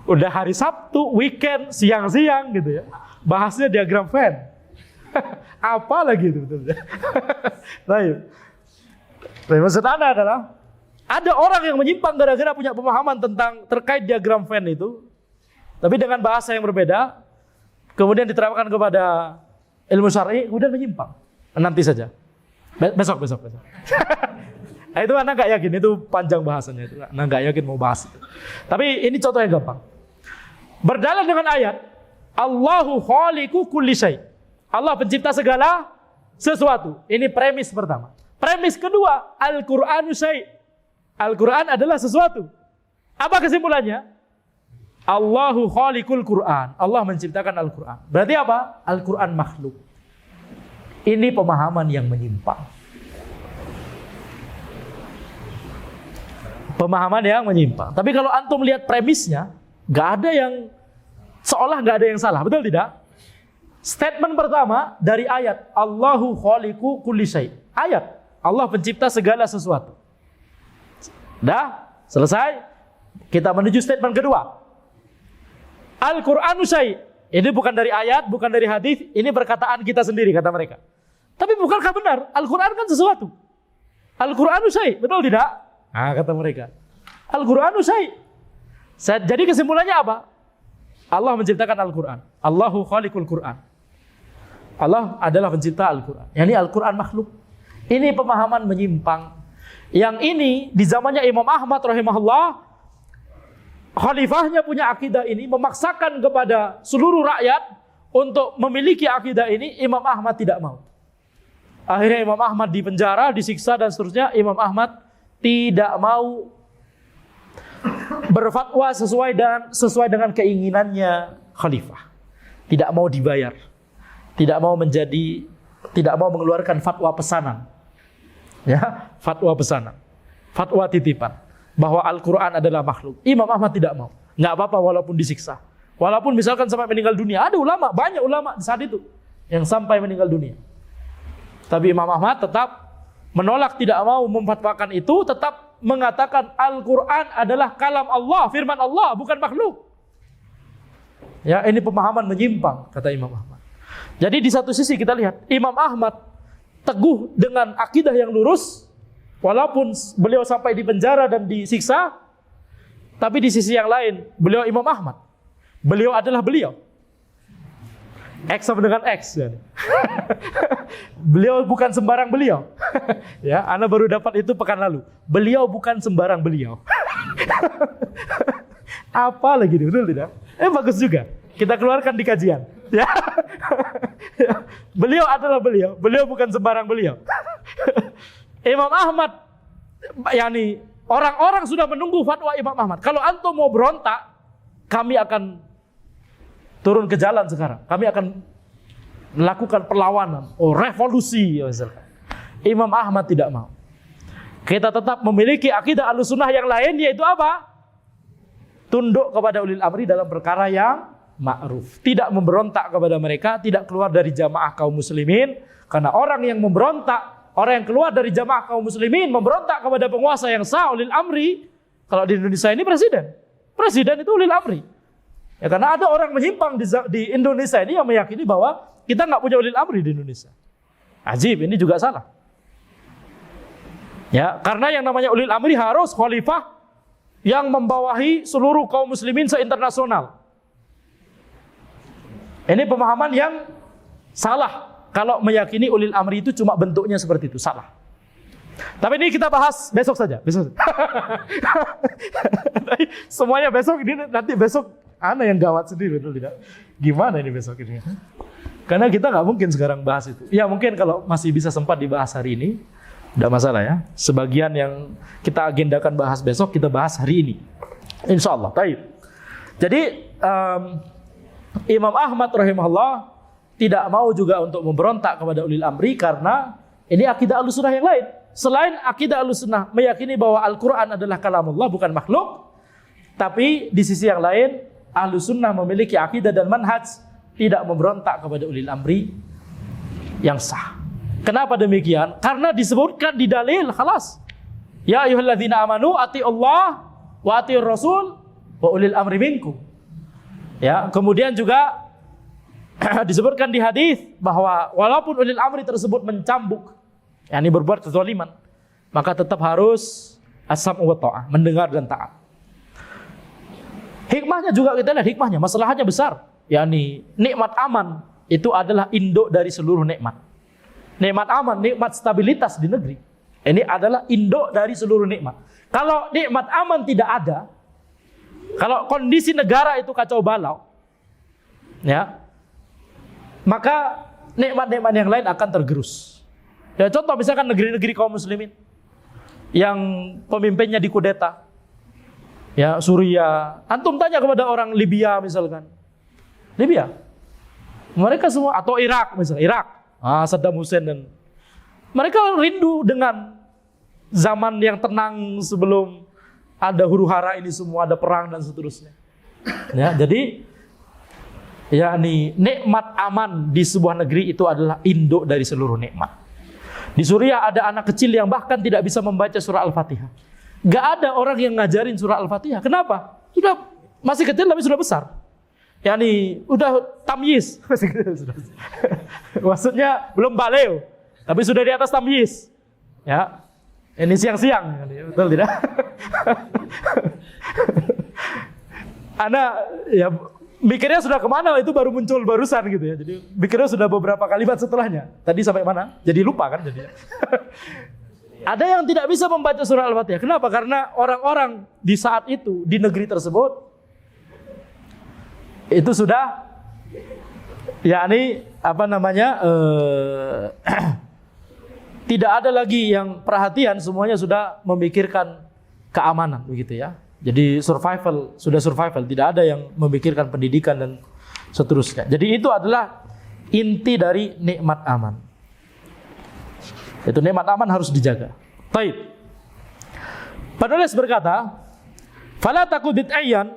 Udah hari Sabtu, weekend, siang-siang gitu ya. Bahasnya diagram Venn. Apa lagi itu, betul tidak? Nah, maksud Anda adalah, ada orang yang menyimpang gara-gara punya pemahaman tentang terkait diagram Venn itu, tapi dengan bahasa yang berbeda, kemudian diterapkan kepada ilmu syar'i, kemudian menyimpang. Nanti saja. Besok. Nah, itu Anda nggak yakin, itu panjang bahasanya itu. Anda nggak yakin mau bahas itu. Tapi ini contoh yang gampang. Berdalil dengan ayat, Allahu khaliqu kulli syai'. Allah pencipta segala sesuatu. Ini premis pertama. Premis kedua, Al-Qur'anu syai'. Al-Quran adalah sesuatu. Apa kesimpulannya? Allahu khaliqul Qur'an. Allah menciptakan Al-Quran. Berarti apa? Al-Quran makhluk. Ini pemahaman yang menyimpang. Pemahaman yang menyimpang. Tapi kalau antum lihat premisnya, gak ada yang, seolah gak ada yang salah. Betul tidak? Statement pertama dari ayat, Allahu khaliqu kulli syai'. Ayat, Allah pencipta segala sesuatu. Dah, selesai. Kita menuju statement kedua. Al-Qur'anu syai'. Ini bukan dari ayat, bukan dari hadis, ini perkataan kita sendiri, kata mereka. Tapi bukankah benar? Al-Qur'an kan sesuatu. Al-Qur'anu syai', betul tidak? Nah, kata mereka. Al-Qur'anu syai'. Jadi kesimpulannya apa? Allah menciptakan Al-Qur'an. Allahu khaliqul Qur'an. Allah adalah pencipta Al-Qur'an. Yani Al-Qur'an makhluk. Ini pemahaman menyimpang. Yang ini di zamannya Imam Ahmad rahimahullah, khalifahnya punya akidah ini, memaksakan kepada seluruh rakyat untuk memiliki akidah ini. Imam Ahmad tidak mau. Akhirnya Imam Ahmad dipenjara, disiksa dan seterusnya. Imam Ahmad tidak mau berfatwa sesuai dengan keinginannya khalifah. Tidak mau dibayar. Tidak mau mengeluarkan fatwa pesanan. Ya, fatwa pesanan, fatwa titipan bahwa Al-Quran adalah makhluk. Imam Ahmad tidak mau. Nggak apa-apa walaupun disiksa, walaupun misalkan sampai meninggal dunia. Ada ulama, banyak ulama di saat itu yang sampai meninggal dunia. Tapi Imam Ahmad tetap menolak, tidak mau memfatwakan itu, tetap mengatakan Al-Quran adalah kalam Allah, firman Allah, bukan makhluk. Ya, ini pemahaman menyimpang, kata Imam Ahmad. Jadi di satu sisi kita lihat Imam Ahmad teguh dengan akidah yang lurus, walaupun beliau sampai di penjara dan disiksa. Tapi di sisi yang lain, beliau Imam Ahmad, beliau adalah beliau. X sama dengan X. Beliau bukan sembarang beliau. Ya, Anda baru dapat itu pekan lalu. Beliau bukan sembarang beliau. Apa lagi, betul tidak? Bagus juga. Kita keluarkan di kajian. Ya. Beliau adalah beliau. Beliau bukan sembarang beliau. Imam Ahmad, yakni orang-orang sudah menunggu fatwa Imam Ahmad. Kalau antum mau berontak, kami akan turun ke jalan sekarang. Kami akan melakukan perlawanan, revolusi. Imam Ahmad tidak mau. Kita tetap memiliki akidah Ahlussunnah yang lain, yaitu apa? Tunduk kepada ulil amri dalam perkara yang ma'ruf. Tidak memberontak kepada mereka, tidak keluar dari jamaah kaum muslimin. Karena orang yang memberontak, orang yang keluar dari jamaah kaum muslimin, memberontak kepada penguasa yang sah, ulil amri. Kalau di Indonesia ini presiden itu ulil amri. Ya, karena ada orang menyimpang di Indonesia ini yang meyakini bahwa kita nggak punya ulil amri di Indonesia. Ajib, ini juga salah. Ya, karena yang namanya ulil amri harus khalifah yang membawahi seluruh kaum muslimin se-internasional. Ini pemahaman yang salah. Kalau meyakini ulil amri itu cuma bentuknya seperti itu, salah. Tapi ini kita bahas besok saja. Semuanya besok, ini nanti besok Ana yang gawat sendiri, betul tidak? Gimana ini besok ini? Karena kita nggak mungkin sekarang bahas itu. Ya mungkin kalau masih bisa sempat dibahas hari ini, tidak masalah ya. Sebagian yang kita agendakan bahas besok, kita bahas hari ini. Insya Allah. Baik. Jadi Imam Ahmad rahimahullah tidak mau juga untuk memberontak kepada ulil amri karena ini akidah Ahlussunnah yang lain. Selain akidah Ahlussunnah meyakini bahwa Al-Quran adalah kalamullah, bukan makhluk, tapi di sisi yang lain Ahlussunnah memiliki akidah dan manhaj tidak memberontak kepada ulil amri yang sah. Kenapa demikian? Karena disebutkan di dalil, khalas. Ya ayyuhalladzina amanu atiullah wa atiur rasul wa ulil amri minkum. Ya, kemudian juga disebutkan di hadis bahwa walaupun ulil amri tersebut mencambuk, yakni berbuat kezaliman, maka tetap harus as-sam'u wa ta'ah, mendengar dan taat. Hikmahnya juga kita lihat hikmahnya, masalahnya besar. Yakni nikmat aman itu adalah induk dari seluruh nikmat. Nikmat aman, nikmat stabilitas di negeri. Ini adalah induk dari seluruh nikmat. Kalau nikmat aman tidak ada, kalau kondisi negara itu kacau balau, ya, maka nikmat-nikmat yang lain akan tergerus. Ya, contoh misalkan negeri-negeri kaum muslimin yang pemimpinnya dikudeta, ya, Suriah. Antum tanya kepada orang Libya misalkan, Libya, mereka semua, atau Irak misalnya, Irak, Saddam Hussein, dan mereka rindu dengan zaman yang tenang sebelum ada huru-hara ini semua, ada perang dan seterusnya. Ya, jadi yakni nikmat aman di sebuah negeri itu adalah induk dari seluruh nikmat. Di Suriah ada anak kecil yang bahkan tidak bisa membaca surah Al-Fatihah. Gak ada orang yang ngajarin surah Al-Fatihah. Kenapa? Sudah masih kecil tapi sudah besar. Yani udah tamyiz. Maksudnya belum baleo, tapi sudah di atas tamyiz. Ya. Ini siang-siang, betul tidak? Anak ya mikirnya sudah kemana itu baru muncul barusan gitu ya. Jadi mikirnya sudah beberapa kalimat setelahnya. Tadi sampai mana? Jadi lupa kan jadi. Ada yang tidak bisa membaca surah Al-Fatihah. Kenapa? Karena orang-orang di saat itu di negeri tersebut itu sudah yakni apa namanya tidak ada lagi yang perhatian, semuanya sudah memikirkan keamanan begitu ya. Jadi sudah survival, tidak ada yang memikirkan pendidikan dan seterusnya. Jadi itu adalah inti dari nikmat aman. Itu nikmat aman harus dijaga. Baik. Penulis berkata, "Fala takun bid'ayyan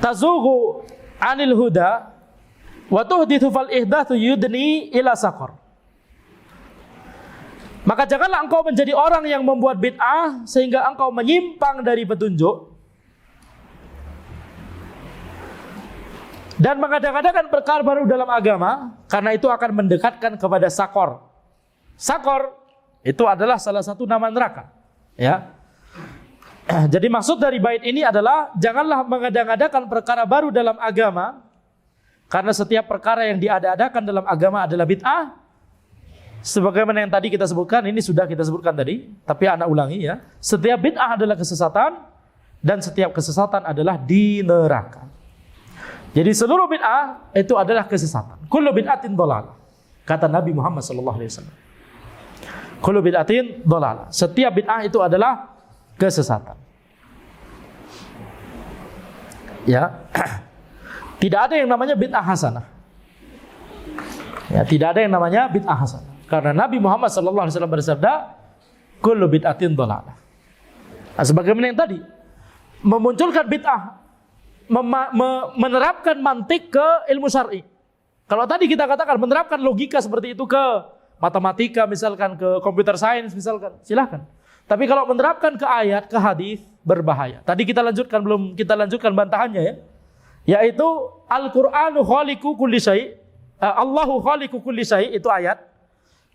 tazughu 'anil huda wa tuhdithu fal ihdathu yudni ila saqar." Maka janganlah engkau menjadi orang yang membuat bid'ah sehingga engkau menyimpang dari petunjuk dan mengadakan perkara baru dalam agama, karena itu akan mendekatkan kepada sakor. Sakor itu adalah salah satu nama neraka, ya. Jadi maksud dari bait ini adalah janganlah mengada-ngadakan perkara baru dalam agama, karena setiap perkara yang diada-adakan dalam agama adalah bid'ah. Sebagaimana yang tadi kita sebutkan, ini sudah kita sebutkan tadi, tapi anak ulangi ya. Setiap bid'ah adalah kesesatan dan setiap kesesatan adalah di neraka. Jadi seluruh bid'ah itu adalah kesesatan. Kullu bid'atin dhalalah, kata Nabi Muhammad SAW. Kullu bid'atin dhalalah. Setiap bid'ah itu adalah kesesatan. Ya. Tidak ada yang namanya bid'ah hasanah. Ya, tidak ada yang namanya bid'ah hasanah. Karena Nabi Muhammad SAW bersabda, kullu bid'atin dhalalah. Nah, sebagaimana yang tadi, memunculkan bid'ah, menerapkan mantik ke ilmu syar'i. Kalau tadi kita katakan menerapkan logika seperti itu ke matematika misalkan, ke computer science misalkan, silahkan. Tapi kalau menerapkan ke ayat, ke hadis, berbahaya. Tadi kita lanjutkan, belum kita lanjutkan bantahannya ya. Yaitu Al-Qur'anu khaliqu kulli syai', Allahu khaliqu kulli syai', itu ayat.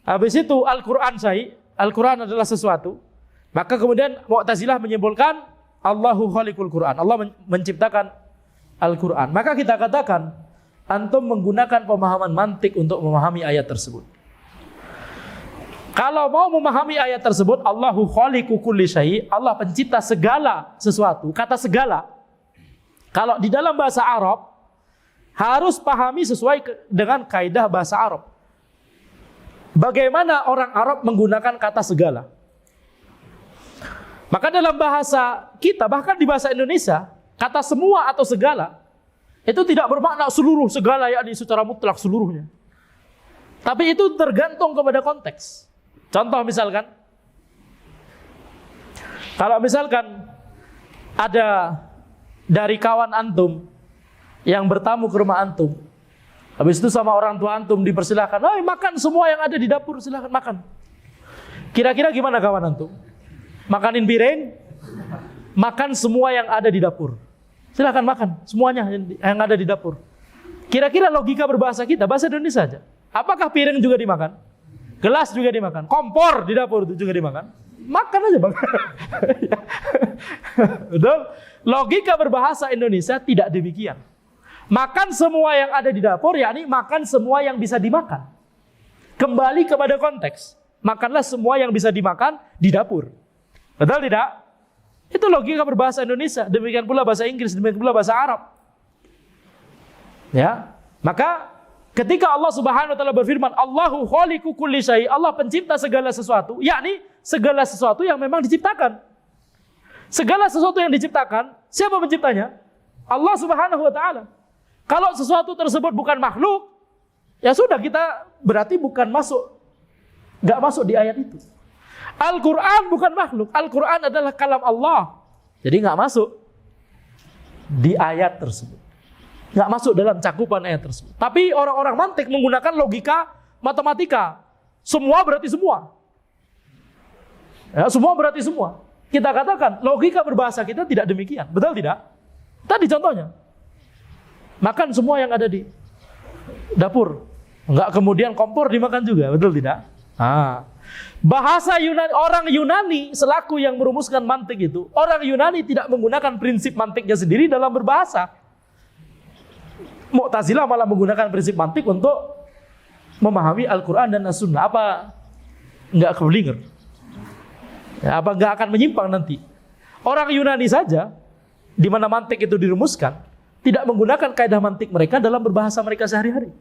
Habis itu Al-Qur'an syai', Al-Qur'an adalah sesuatu. Maka kemudian Mu'tazilah menyimpulkan Allahu khaliqul Qur'an, Allah menciptakan Al-Qur'an. Maka kita katakan antum menggunakan pemahaman mantik untuk memahami ayat tersebut. Kalau mau memahami ayat tersebut, Allahu khaliqu kulli syai', Allah pencipta segala sesuatu. Kata segala, kalau di dalam bahasa Arab harus pahami sesuai dengan kaidah bahasa Arab. Bagaimana orang Arab menggunakan kata segala? Maka dalam bahasa kita, bahkan di bahasa Indonesia, kata semua atau segala Itu tidak bermakna seluruh segala yakni secara mutlak seluruhnya. Tapi itu tergantung kepada konteks. Contoh misalkan, kalau misalkan ada dari kawan antum yang bertamu ke rumah antum, habis itu sama orang tua antum dipersilahkan, makan semua yang ada di dapur, silahkan makan. Kira-kira gimana kawan antum? Makanin piring, makan semua yang ada di dapur. Silahkan makan semuanya yang ada di dapur. Kira-kira logika berbahasa kita, bahasa Indonesia saja. Apakah piring juga dimakan? Gelas juga dimakan? Kompor di dapur itu juga dimakan? Makan aja bang. Betul? Logika berbahasa Indonesia tidak demikian. Makan semua yang ada di dapur, yakni makan semua yang bisa dimakan. Kembali kepada konteks. Makanlah semua yang bisa dimakan di dapur. Betul tidak? Itu logika berbahasa Indonesia. Demikian pula bahasa Inggris, demikian pula bahasa Arab. Ya, maka ketika Allah Subhanahu wa taala berfirman, Allahu khaliqu kulli syai', Allah pencipta segala sesuatu, yakni segala sesuatu yang memang diciptakan. Segala sesuatu yang diciptakan, siapa penciptanya? Allah Subhanahu wa taala. Kalau sesuatu tersebut bukan makhluk, ya sudah, kita berarti bukan masuk, enggak masuk di ayat itu. Al-Quran bukan makhluk, Al-Quran adalah kalam Allah. Jadi nggak masuk di ayat tersebut, nggak masuk dalam cakupan ayat tersebut. Tapi orang-orang mantik menggunakan logika matematika. Semua berarti semua. Ya, semua berarti semua. Kita katakan logika berbahasa kita tidak demikian, betul tidak? Tadi contohnya, makan semua yang ada di dapur, nggak kemudian kompor dimakan juga, betul tidak? Bahasa Yunani, orang Yunani selaku yang merumuskan mantik itu, orang Yunani tidak menggunakan prinsip mantiknya sendiri dalam berbahasa. Mu'tazilah malah menggunakan prinsip mantik untuk memahami Al-Quran dan As-Sunnah. Apa nggak keblinger? Ya, apa nggak akan menyimpang nanti? Orang Yunani saja, di mana mantik itu dirumuskan, tidak menggunakan kaidah mantik mereka dalam berbahasa mereka sehari-hari.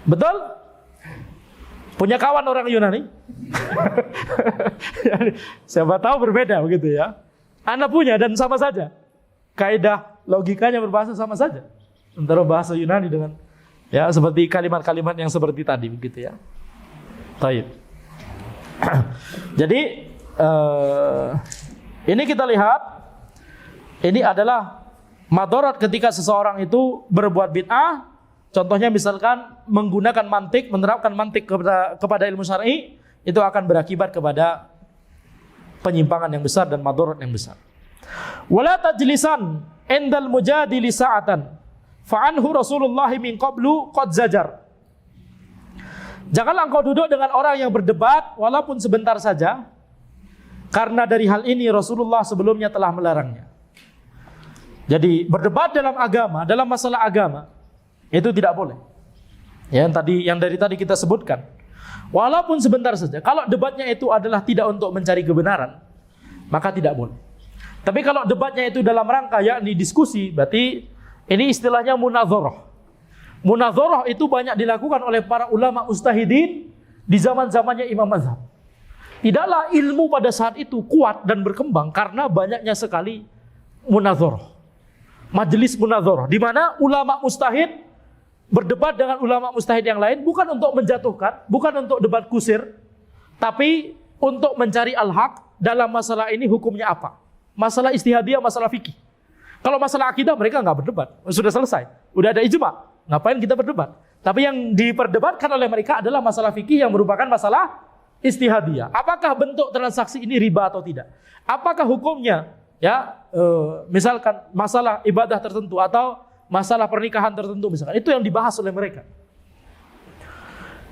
Betul? Punya kawan orang Yunani? Siapa tahu berbeda begitu ya. Anda punya dan sama saja. Kaidah logikanya berbahasa sama saja. Antara bahasa Yunani dengan ya seperti kalimat-kalimat yang seperti tadi begitu ya. Baik. Jadi ini kita lihat, ini adalah madarat ketika seseorang itu berbuat bid'ah. Contohnya misalkan menggunakan mantik, menerapkan mantik kepada ilmu syar'i, itu akan berakibat kepada penyimpangan yang besar dan madarat yang besar. Wala tajlisan indal mujadili sa'atan fa'anhu Rasulullah min qablu qad zajar. Janganlah engkau duduk dengan orang yang berdebat walaupun sebentar saja, karena dari hal ini Rasulullah sebelumnya telah melarangnya. Jadi berdebat dalam agama, dalam masalah agama, itu tidak boleh. Yang dari tadi kita sebutkan. Walaupun sebentar saja. Kalau debatnya itu adalah tidak untuk mencari kebenaran, maka tidak boleh. Tapi kalau debatnya itu dalam rangka yakni diskusi, berarti ini istilahnya munadharah. Munadharah itu banyak dilakukan oleh para ulama mujtahidin di zaman-zamannya Imam Mazhab. Tidaklah ilmu pada saat itu kuat dan berkembang karena banyaknya sekali munadharah. Majelis munadharah di mana ulama mujtahid berdebat dengan ulama mujtahid yang lain, bukan untuk menjatuhkan, bukan untuk debat kusir, tapi untuk mencari al-haq dalam masalah ini hukumnya apa. Masalah ijtihadiyah, masalah fikih. Kalau masalah akidah mereka nggak berdebat, sudah selesai, udah ada ijma, ngapain kita berdebat? Tapi yang diperdebatkan oleh mereka adalah masalah fikih yang merupakan masalah ijtihadiyah. Apakah bentuk transaksi ini riba atau tidak? Apakah hukumnya ya misalkan masalah ibadah tertentu atau masalah pernikahan tertentu misalkan, itu yang dibahas oleh mereka.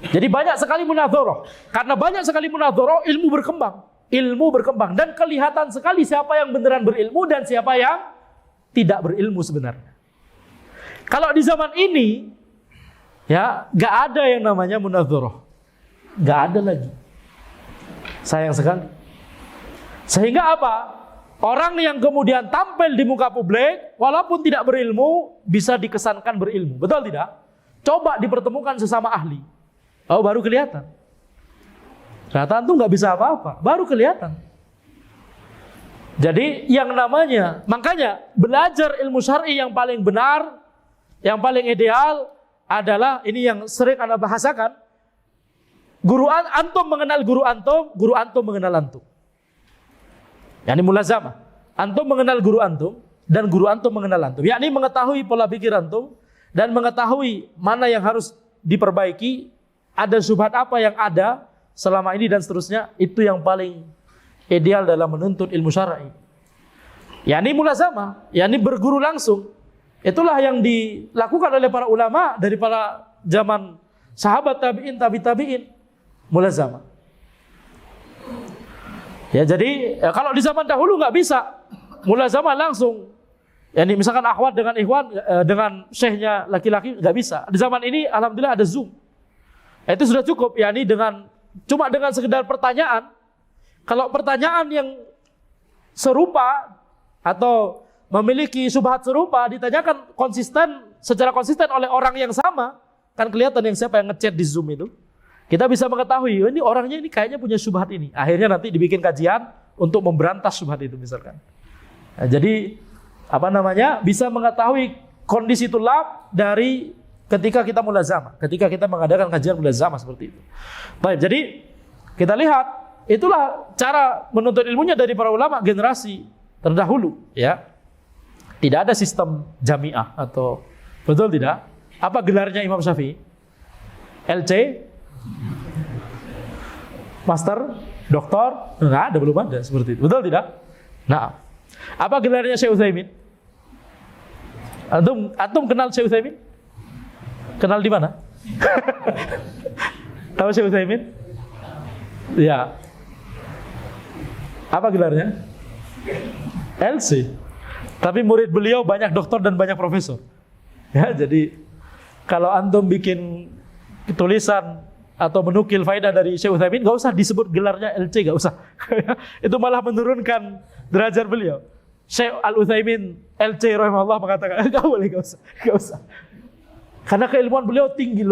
Jadi banyak sekali munadharah. Karena banyak sekali munadharah, ilmu berkembang dan kelihatan sekali siapa yang beneran berilmu dan siapa yang tidak berilmu sebenarnya. Kalau di zaman ini ya nggak ada yang namanya munadharah, nggak ada lagi. Sayang sekali. Sehingga apa? Orang yang kemudian tampil di muka publik, walaupun tidak berilmu, bisa dikesankan berilmu. Betul tidak? Coba dipertemukan sesama ahli. Oh, baru kelihatan. Ternyata itu nggak bisa apa-apa. Baru kelihatan. Jadi yang namanya, makanya belajar ilmu syar'i yang paling benar, yang paling ideal adalah ini yang sering Anda bahasakan. Antum mengenal guru antum mengenal antum. Yani mulazamah. Antum mengenal guru antum dan guru antum mengenal antum. Yakni mengetahui pola pikir antum dan mengetahui mana yang harus diperbaiki, ada syubhat apa yang ada selama ini dan seterusnya. Itu yang paling ideal dalam menuntut ilmu syar'i. Yani mulazamah, yani berguru langsung. Itulah yang dilakukan oleh para ulama dari para zaman sahabat tabi'in, tabi'in. Mulazamah. Ya, jadi kalau di zaman dahulu nggak bisa mulazamah langsung. Yani misalkan akhwat dengan ikhwan dengan syekhnya laki-laki nggak bisa. Di zaman ini alhamdulillah ada Zoom. Itu sudah cukup. Yani cuma dengan sekedar pertanyaan. Kalau pertanyaan yang serupa atau memiliki syubhat serupa ditanyakan secara konsisten oleh orang yang sama, kan kelihatan yang siapa yang ngechat di Zoom itu. Kita bisa mengetahui, ini orangnya ini kayaknya punya syubhat ini. Akhirnya nanti dibikin kajian untuk memberantas syubhat itu misalkan. Nah, jadi bisa mengetahui kondisi tulab dari ketika kita mulazamah, ketika kita mengadakan kajian mulazamah seperti itu. Baik, jadi kita lihat itulah cara menuntut ilmunya dari para ulama generasi terdahulu, ya. Tidak ada sistem jamiah atau betul tidak? Apa gelarnya Imam Syafi'i? LC, Master, Doktor? Enggak ada, belum ada seperti itu. Betul tidak? Nah, apa gelarnya Syekh Utsaimin? Antum kenal Syekh Utsaimin? Kenal di mana? Tahu Syekh Utsaimin? Ya. Apa gelarnya? LC. Tapi murid beliau banyak doktor dan banyak profesor. Ya, jadi kalau antum bikin tulisan atau menukil faedah dari Syekh Utsaimin, gak usah disebut gelarnya LC, gak usah. Itu malah menurunkan derajat beliau. Syekh Al-Utsaimin LC rahimahullah mengatakan, gak boleh, gak usah. Karena keilmuan beliau tinggi,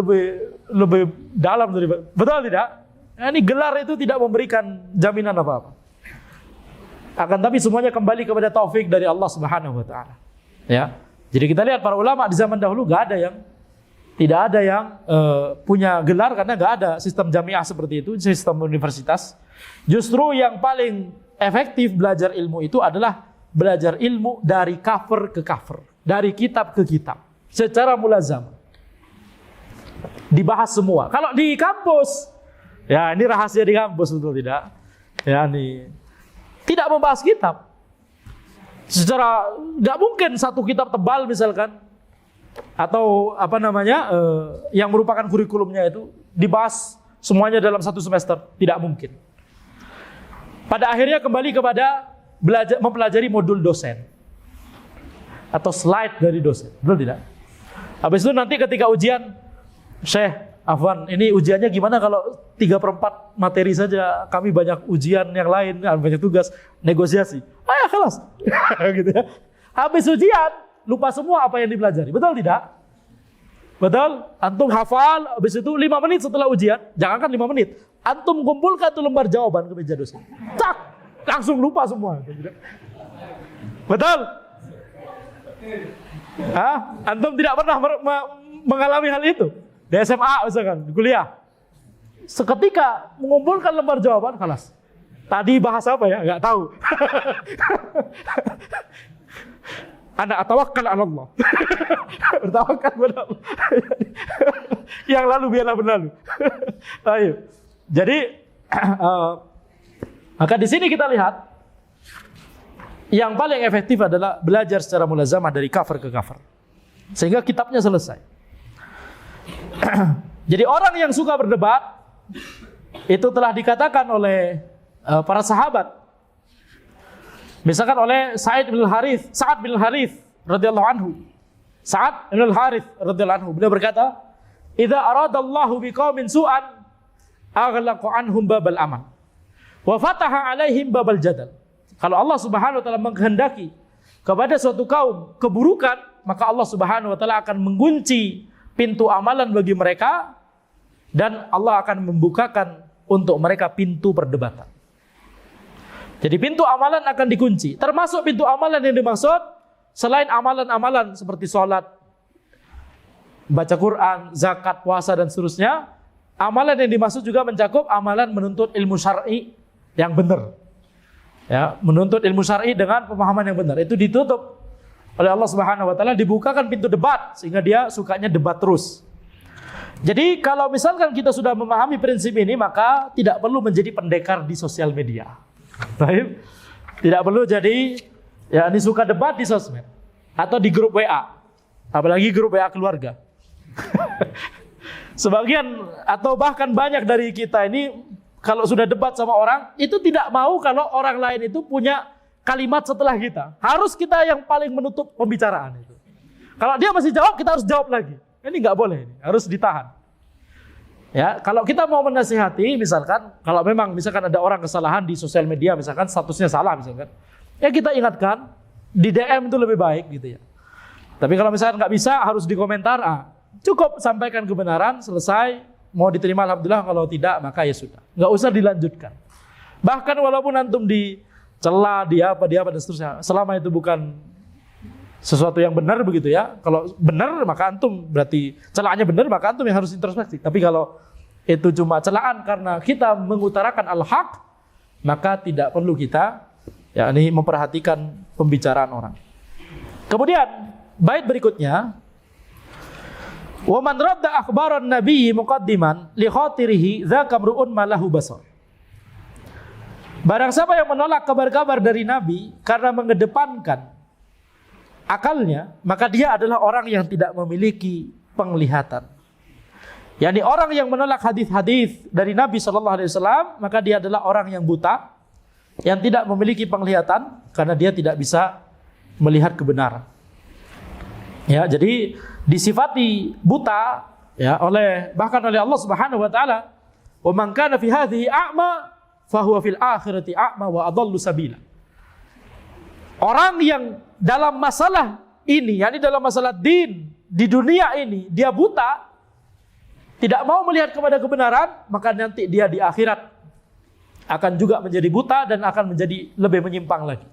lebih dalam daripada. Betul tidak? Nah, ini gelar itu tidak memberikan jaminan apa-apa. Akan tapi semuanya kembali kepada taufik dari Allah Subhanahu wa taala. Ya. Jadi kita lihat para ulama di zaman dahulu tidak ada yang punya gelar karena nggak ada sistem jamiah seperti itu, sistem universitas. Justru yang paling efektif belajar ilmu itu adalah belajar ilmu dari cover ke cover, dari kitab ke kitab, secara mulazam. Dibahas semua. Kalau di kampus, ya ini rahasia di kampus, betul tidak? Ya ini tidak membahas kitab. Secara nggak mungkin satu kitab tebal misalkan, atau yang merupakan kurikulumnya itu dibahas semuanya dalam satu semester, tidak mungkin. Pada akhirnya kembali kepada mempelajari modul dosen atau slide dari dosen, betul tidak? Habis itu nanti ketika ujian, Syekh Afwan, ini ujiannya gimana kalau 3/4 materi saja, kami banyak ujian yang lain, banyak tugas, negosiasi. Ayo kelas. Gitu ya. Habis ujian, lupa semua apa yang dipelajari. Betul tidak? Betul? Antum hafal, habis itu 5 menit setelah ujian, jangankan 5 menit, antum kumpulkan tuh lembar jawaban ke meja dosen. Tak, langsung lupa semua. Betul? Antum tidak pernah mengalami hal itu? Di SMA misalkan, di kuliah. Seketika mengumpulkan lembar jawaban, kelas. Tadi bahas apa ya? Enggak tahu. Ana atawakkal 'ala Allah. Bertawakal kepada Allah. Yang lalu biarlah berlalu. Ayo. Jadi maka di sini kita lihat yang paling efektif adalah belajar secara mulazamah dari cover ke cover. Sehingga kitabnya selesai. Jadi orang yang suka berdebat itu telah dikatakan oleh para sahabat. Misalkan oleh Sa'ad bin Al-Harith radhiyallahu anhu. Sa'ad bin Al-Harith radhiyallahu anhu, beliau berkata, "Idza aradallahu biqaumin su'an, aghlaqa anhum babal amal wa fataha 'alaihim babal jadal." Kalau Allah Subhanahu wa taala menghendaki kepada suatu kaum keburukan, maka Allah Subhanahu wa taala akan mengunci pintu amalan bagi mereka dan Allah akan membukakan untuk mereka pintu perdebatan. Jadi pintu amalan akan dikunci. Termasuk pintu amalan yang dimaksud selain amalan-amalan seperti sholat, baca Quran, zakat, puasa dan seterusnya. Amalan yang dimaksud juga mencakup amalan menuntut ilmu syar'i yang benar. Ya, menuntut ilmu syar'i dengan pemahaman yang benar. Itu ditutup oleh Allah Subhanahu wa taala, dibukakan pintu debat sehingga dia sukanya debat terus. Jadi kalau misalkan kita sudah memahami prinsip ini, maka tidak perlu menjadi pendekar di sosial media. Baik. Tidak perlu jadi ya ini suka debat di sosmed atau di grup WA. Apalagi grup WA keluarga. Sebagian atau bahkan banyak dari kita ini kalau sudah debat sama orang itu tidak mau kalau orang lain itu punya kalimat setelah kita. Harus kita yang paling menutup pembicaraan itu. Kalau dia masih jawab, kita harus jawab lagi. Ini nggak boleh, harus ditahan. Ya, kalau kita mau menasihati, misalkan, kalau memang misalkan ada orang kesalahan di sosial media, misalkan statusnya salah, misalkan, ya kita ingatkan di DM itu lebih baik, gitu ya. Tapi kalau misalkan nggak bisa, harus dikomentar. Cukup sampaikan kebenaran, selesai. Mau diterima alhamdulillah, kalau tidak maka ya sudah. Nggak usah dilanjutkan. Bahkan walaupun antum dicela, dia apa dan seterusnya, selama itu bukan sesuatu yang benar begitu ya. Kalau benar maka antum berarti celaannya benar, maka antum yang harus introspeksi. Tapi kalau itu cuma celaan karena kita mengutarakan al-haq, maka tidak perlu kita yakni memperhatikan pembicaraan orang. Kemudian bait berikutnya, wa man radda akhbaran nabiyyi muqaddiman li khatirihi dzaka mru'un malahu basar. Barang siapa yang menolak kabar-kabar dari Nabi karena mengedepankan akalnya, maka dia adalah orang yang tidak memiliki penglihatan. Yani orang yang menolak hadis-hadis dari Nabi SAW, maka dia adalah orang yang buta, yang tidak memiliki penglihatan karena dia tidak bisa melihat kebenaran. Ya, jadi disifati buta ya bahkan oleh Allah Subhanahu wa taala, "Wa man kana fi hadhihi a'ma fa huwa fil akhirati a'ma wa adallu sabila." Orang yang dalam masalah ini, yakni dalam masalah din di dunia ini, dia buta, tidak mau melihat kepada kebenaran, maka nanti dia di akhirat akan juga menjadi buta dan akan menjadi lebih menyimpang lagi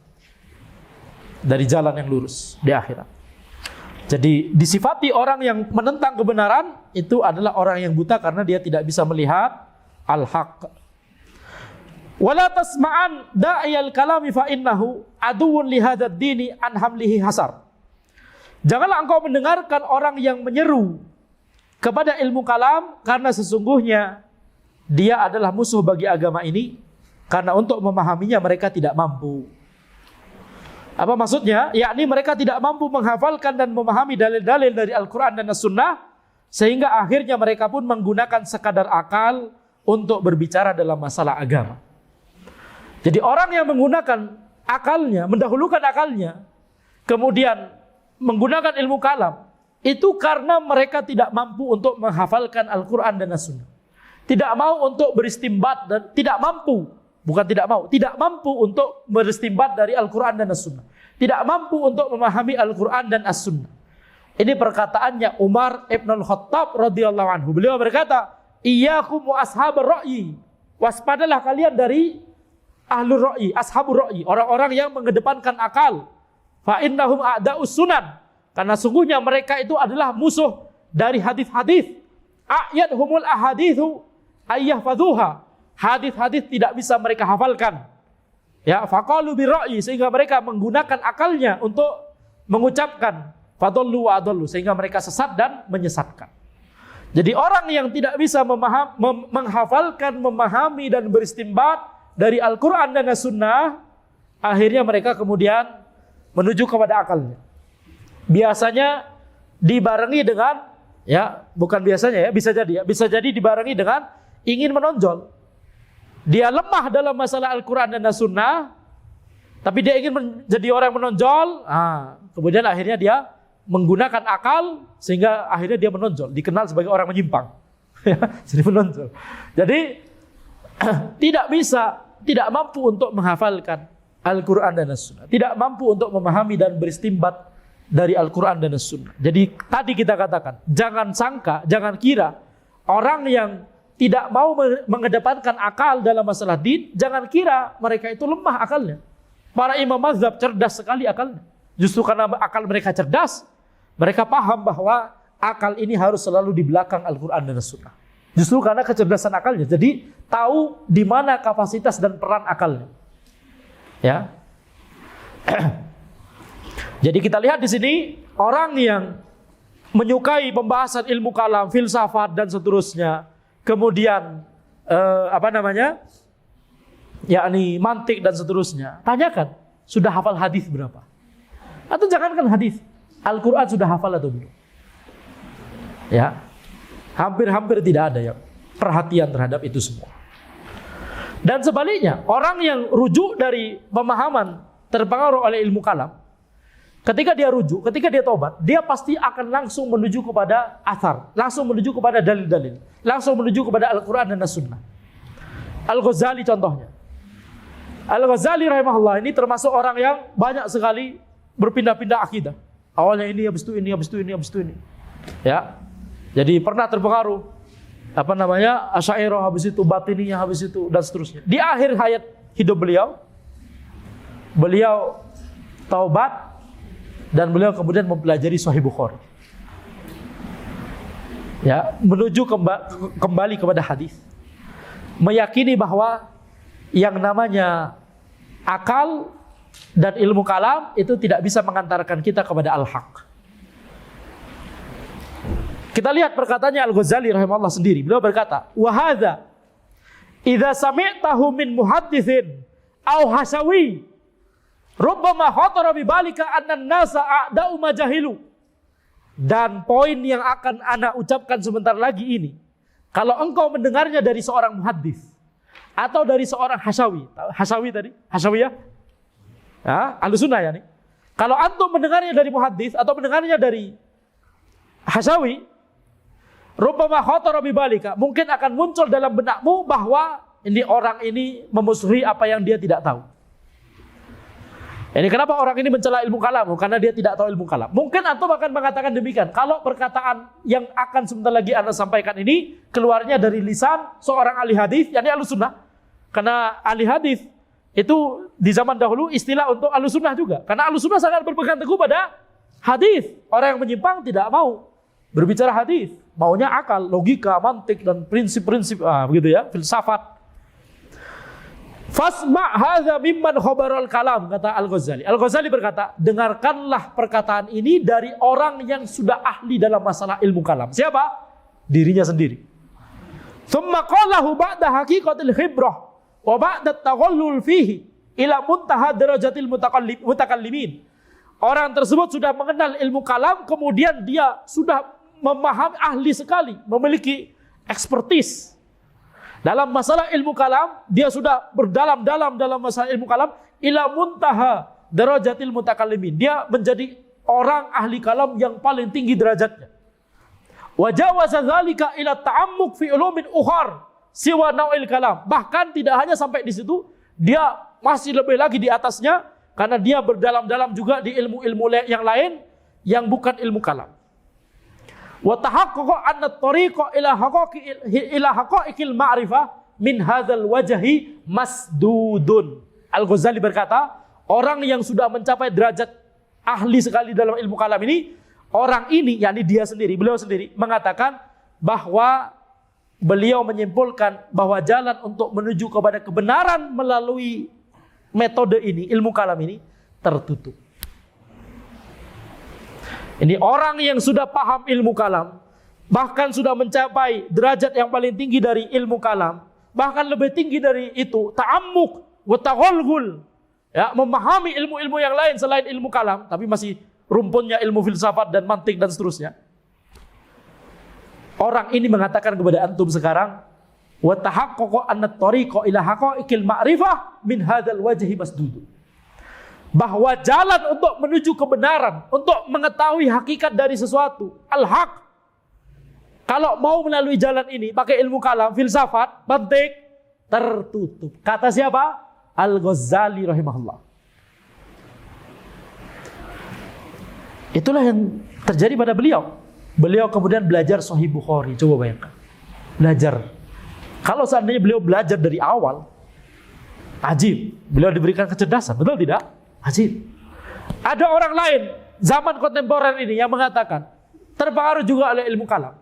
dari jalan yang lurus di akhirat. Jadi disifati orang yang menentang kebenaran itu adalah orang yang buta karena dia tidak bisa melihat al-haq. Wala tasma'an da'iyal kalami fa innahu aduwwun li hadzal dini an hamlihi hasar. Janganlah engkau mendengarkan orang yang menyeru kepada ilmu kalam karena sesungguhnya dia adalah musuh bagi agama ini karena untuk memahaminya mereka tidak mampu. Apa maksudnya? Yakni mereka tidak mampu menghafalkan dan memahami dalil-dalil dari Al-Quran dan As-Sunnah sehingga akhirnya mereka pun menggunakan sekadar akal untuk berbicara dalam masalah agama. Jadi orang yang menggunakan akalnya, mendahulukan akalnya, kemudian menggunakan ilmu kalam, itu karena mereka tidak mampu untuk menghafalkan Al-Quran dan As-Sunnah. Tidak mau untuk beristimbat dan tidak mampu, bukan tidak mau, tidak mampu untuk beristimbat dari Al-Quran dan As-Sunnah. Tidak mampu untuk memahami Al-Quran dan As-Sunnah. Ini perkataannya Umar ibn al-Khattab radhiyallahu anhu. Beliau berkata, "Iyyakum wa ashabar ra'yi." Waspadalah kalian dari ahlur ra'yi, ashabur ra'yi, orang-orang yang mengedepankan akal. Fa innahum a'da'us sunan. Karena sungguhnya mereka itu adalah musuh dari hadis-hadis. A'yadhumul ahadithu ayyahfadhuha. Hadis-hadis tidak bisa mereka hafalkan. Ya, faqalu bi ra'yi, sehingga mereka menggunakan akalnya untuk mengucapkan fadallu wa adallu, sehingga mereka sesat dan menyesatkan. Jadi orang yang tidak bisa menghafalkan, memahami dan beristimbat dari Al-Quran dan As-Sunnah, akhirnya mereka kemudian menuju kepada akalnya. Biasanya dibarengi dengan, ya bukan biasanya ya, bisa jadi dibarengi dengan ingin menonjol. Dia lemah dalam masalah Al-Quran dan As-Sunnah, tapi dia ingin menjadi orang menonjol, kemudian akhirnya dia menggunakan akal, sehingga akhirnya dia menonjol, dikenal sebagai orang menyimpang. Jadi menonjol. Jadi tidak mampu untuk menghafalkan Al-Quran dan As-Sunnah, tidak mampu untuk memahami dan beristimbat dari Al-Quran dan As-Sunnah. Jadi tadi kita katakan, jangan sangka, jangan kira orang yang tidak mau mengedepankan akal dalam masalah din, jangan kira mereka itu lemah akalnya. Para imam mazhab cerdas sekali akalnya. Justru karena akal mereka cerdas, mereka paham bahwa akal ini harus selalu di belakang Al-Quran dan As-Sunnah. Justru karena kecerdasan akalnya. Jadi tahu di mana kapasitas dan peran akalnya. Ya. Jadi kita lihat di sini orang yang menyukai pembahasan ilmu kalam, filsafat dan seterusnya, kemudian yakni mantik dan seterusnya. Tanyakan, sudah hafal hadis berapa? Atau jangankan hadis, Al-Quran sudah hafal atau belum? Ya, hampir tidak ada yang perhatian terhadap itu semua. Dan sebaliknya, orang yang rujuk dari pemahaman terpengaruh oleh ilmu kalam, ketika dia rujuk, ketika dia tobat, dia pasti akan langsung menuju kepada athar, langsung menuju kepada dalil-dalil, langsung menuju kepada Al-Quran dan As-Sunnah. Al-Ghazali contohnya. Al-Ghazali rahimahullah ini termasuk orang yang banyak sekali berpindah-pindah akidah. Awalnya ini, habis itu ini, habis itu ini, habis itu ini. Ya. Jadi pernah terpengaruh Asy'ariyah, habis itu Batiniyah, habis itu dan seterusnya. Di akhir hayat hidup beliau taubat dan beliau kemudian mempelajari Sahih Bukhari. Ya, menuju kembali kepada hadis. Meyakini bahwa yang namanya akal dan ilmu kalam itu tidak bisa mengantarkan kita kepada al-haq. Kita lihat perkataannya Al-Ghazali rahimahullah sendiri. Beliau berkata, "Wa hadza idza sami'tahu min muhadditsin aw hasawi rubbama khatara bi balika anna an-nasa a'da'u ma jahilu." Dan poin yang akan ana ucapkan sebentar lagi ini, kalau engkau mendengarnya dari seorang muhaddits atau dari seorang hasawi. Hasawi tadi, hasawiyah? Ya, Ahlussunnah ya nih. Kalau antum mendengarnya dari muhaddits atau mendengarnya dari hasawi, rubbama khatara bi balika, mungkin akan muncul dalam benakmu bahwa ini orang ini memusuhi apa yang dia tidak tahu. Ini kenapa orang ini mencela ilmu kalam? Karena dia tidak tahu ilmu kalam. Mungkin antum akan mengatakan demikian. Kalau perkataan yang akan sebentar lagi anda sampaikan ini keluarnya dari lisan seorang ahli hadis, yakni Ahlussunnah. Karena ahli hadis itu di zaman dahulu istilah untuk Ahlussunnah juga. Karena Ahlussunnah sangat berpegang teguh pada hadis. Orang yang menyimpang tidak mau berbicara hadis, maunya akal, logika, mantik dan prinsip-prinsip begitu ya, filsafat. Fasma' hadza mimman khabaral kalam, kata Al-Ghazali. Al-Ghazali berkata, dengarkanlah perkataan ini dari orang yang sudah ahli dalam masalah ilmu kalam. Siapa? Dirinya sendiri. Tsumma qalahu ba'da haqiqatil khibrah wa ba'da taghallul fihi ila muntaha darajatil mutakallimin. Orang tersebut sudah mengenal ilmu kalam, kemudian dia sudah memahami, ahli sekali, memiliki expertise dalam masalah ilmu kalam. Dia sudah berdalam-dalam dalam masalah ilmu kalam ila muntaha darajatil mutakallimin. Dia menjadi orang ahli kalam yang paling tinggi derajatnya. Wa jawaza dzalika ila ta'ammuq fi ulumin ukhar siwa nau'il kalam. Bahkan tidak hanya sampai di situ, dia masih lebih lagi di atasnya karena dia berdalam-dalam juga di ilmu-ilmu yang lain yang bukan ilmu kalam. Wa tahaqqaqa anna at-tariqa ila haqa'iqil ma'rifah min hadzal wajhi masdudun. Al-Ghazali berkata, orang yang sudah mencapai derajat ahli sekali dalam ilmu kalam ini, orang ini, yakni dia sendiri, beliau sendiri mengatakan bahwa beliau menyimpulkan bahwa jalan untuk menuju kepada kebenaran melalui metode ini, ilmu kalam ini, tertutup. Ini orang yang sudah paham ilmu kalam, bahkan sudah mencapai derajat yang paling tinggi dari ilmu kalam, bahkan lebih tinggi dari itu, ta'ammuk wa taghallul, ya, memahami ilmu-ilmu yang lain selain ilmu kalam, tapi masih rumpunnya ilmu filsafat dan mantik dan seterusnya. Orang ini mengatakan kepada antum sekarang, wa tahaqqaqa anna at-tariqa ila haqa'iqil ma'rifah min hadzal wajhi masdud. Bahwa jalan untuk menuju kebenaran, untuk mengetahui hakikat dari sesuatu, al-haq, kalau mau melalui jalan ini pakai ilmu kalam, filsafat, mantik, tertutup. Kata siapa? Al-Ghazali rahimahullah. Itulah yang terjadi pada beliau. Beliau kemudian belajar Sahih Bukhari. Coba bayangkan. Belajar. Kalau seandainya beliau belajar dari awal, ajib. Beliau diberikan kecerdasan. Betul tidak? Ajib. Ada orang lain zaman kontemporer ini yang mengatakan terpengaruh juga oleh ilmu kalam.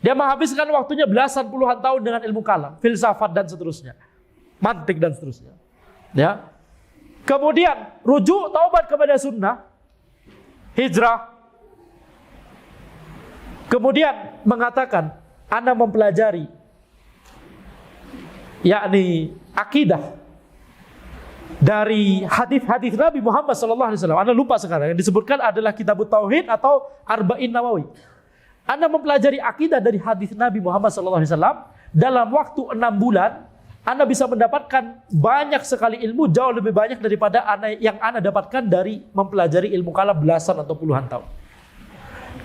Dia menghabiskan waktunya belasan puluhan tahun dengan ilmu kalam, filsafat dan seterusnya, mantik dan seterusnya. Ya. Kemudian rujuk taubat kepada sunnah, hijrah. Kemudian mengatakan, ana mempelajari yakni akidah dari hadis-hadis Nabi Muhammad SAW. Anda lupa sekarang yang disebutkan adalah Kitabut Tauhid atau Arba'in Nawawi. Anda mempelajari akidah dari hadis Nabi Muhammad SAW dalam waktu 6 bulan. Anda bisa mendapatkan banyak sekali ilmu, jauh lebih banyak daripada yang Anda dapatkan dari mempelajari ilmu kalam belasan atau puluhan tahun.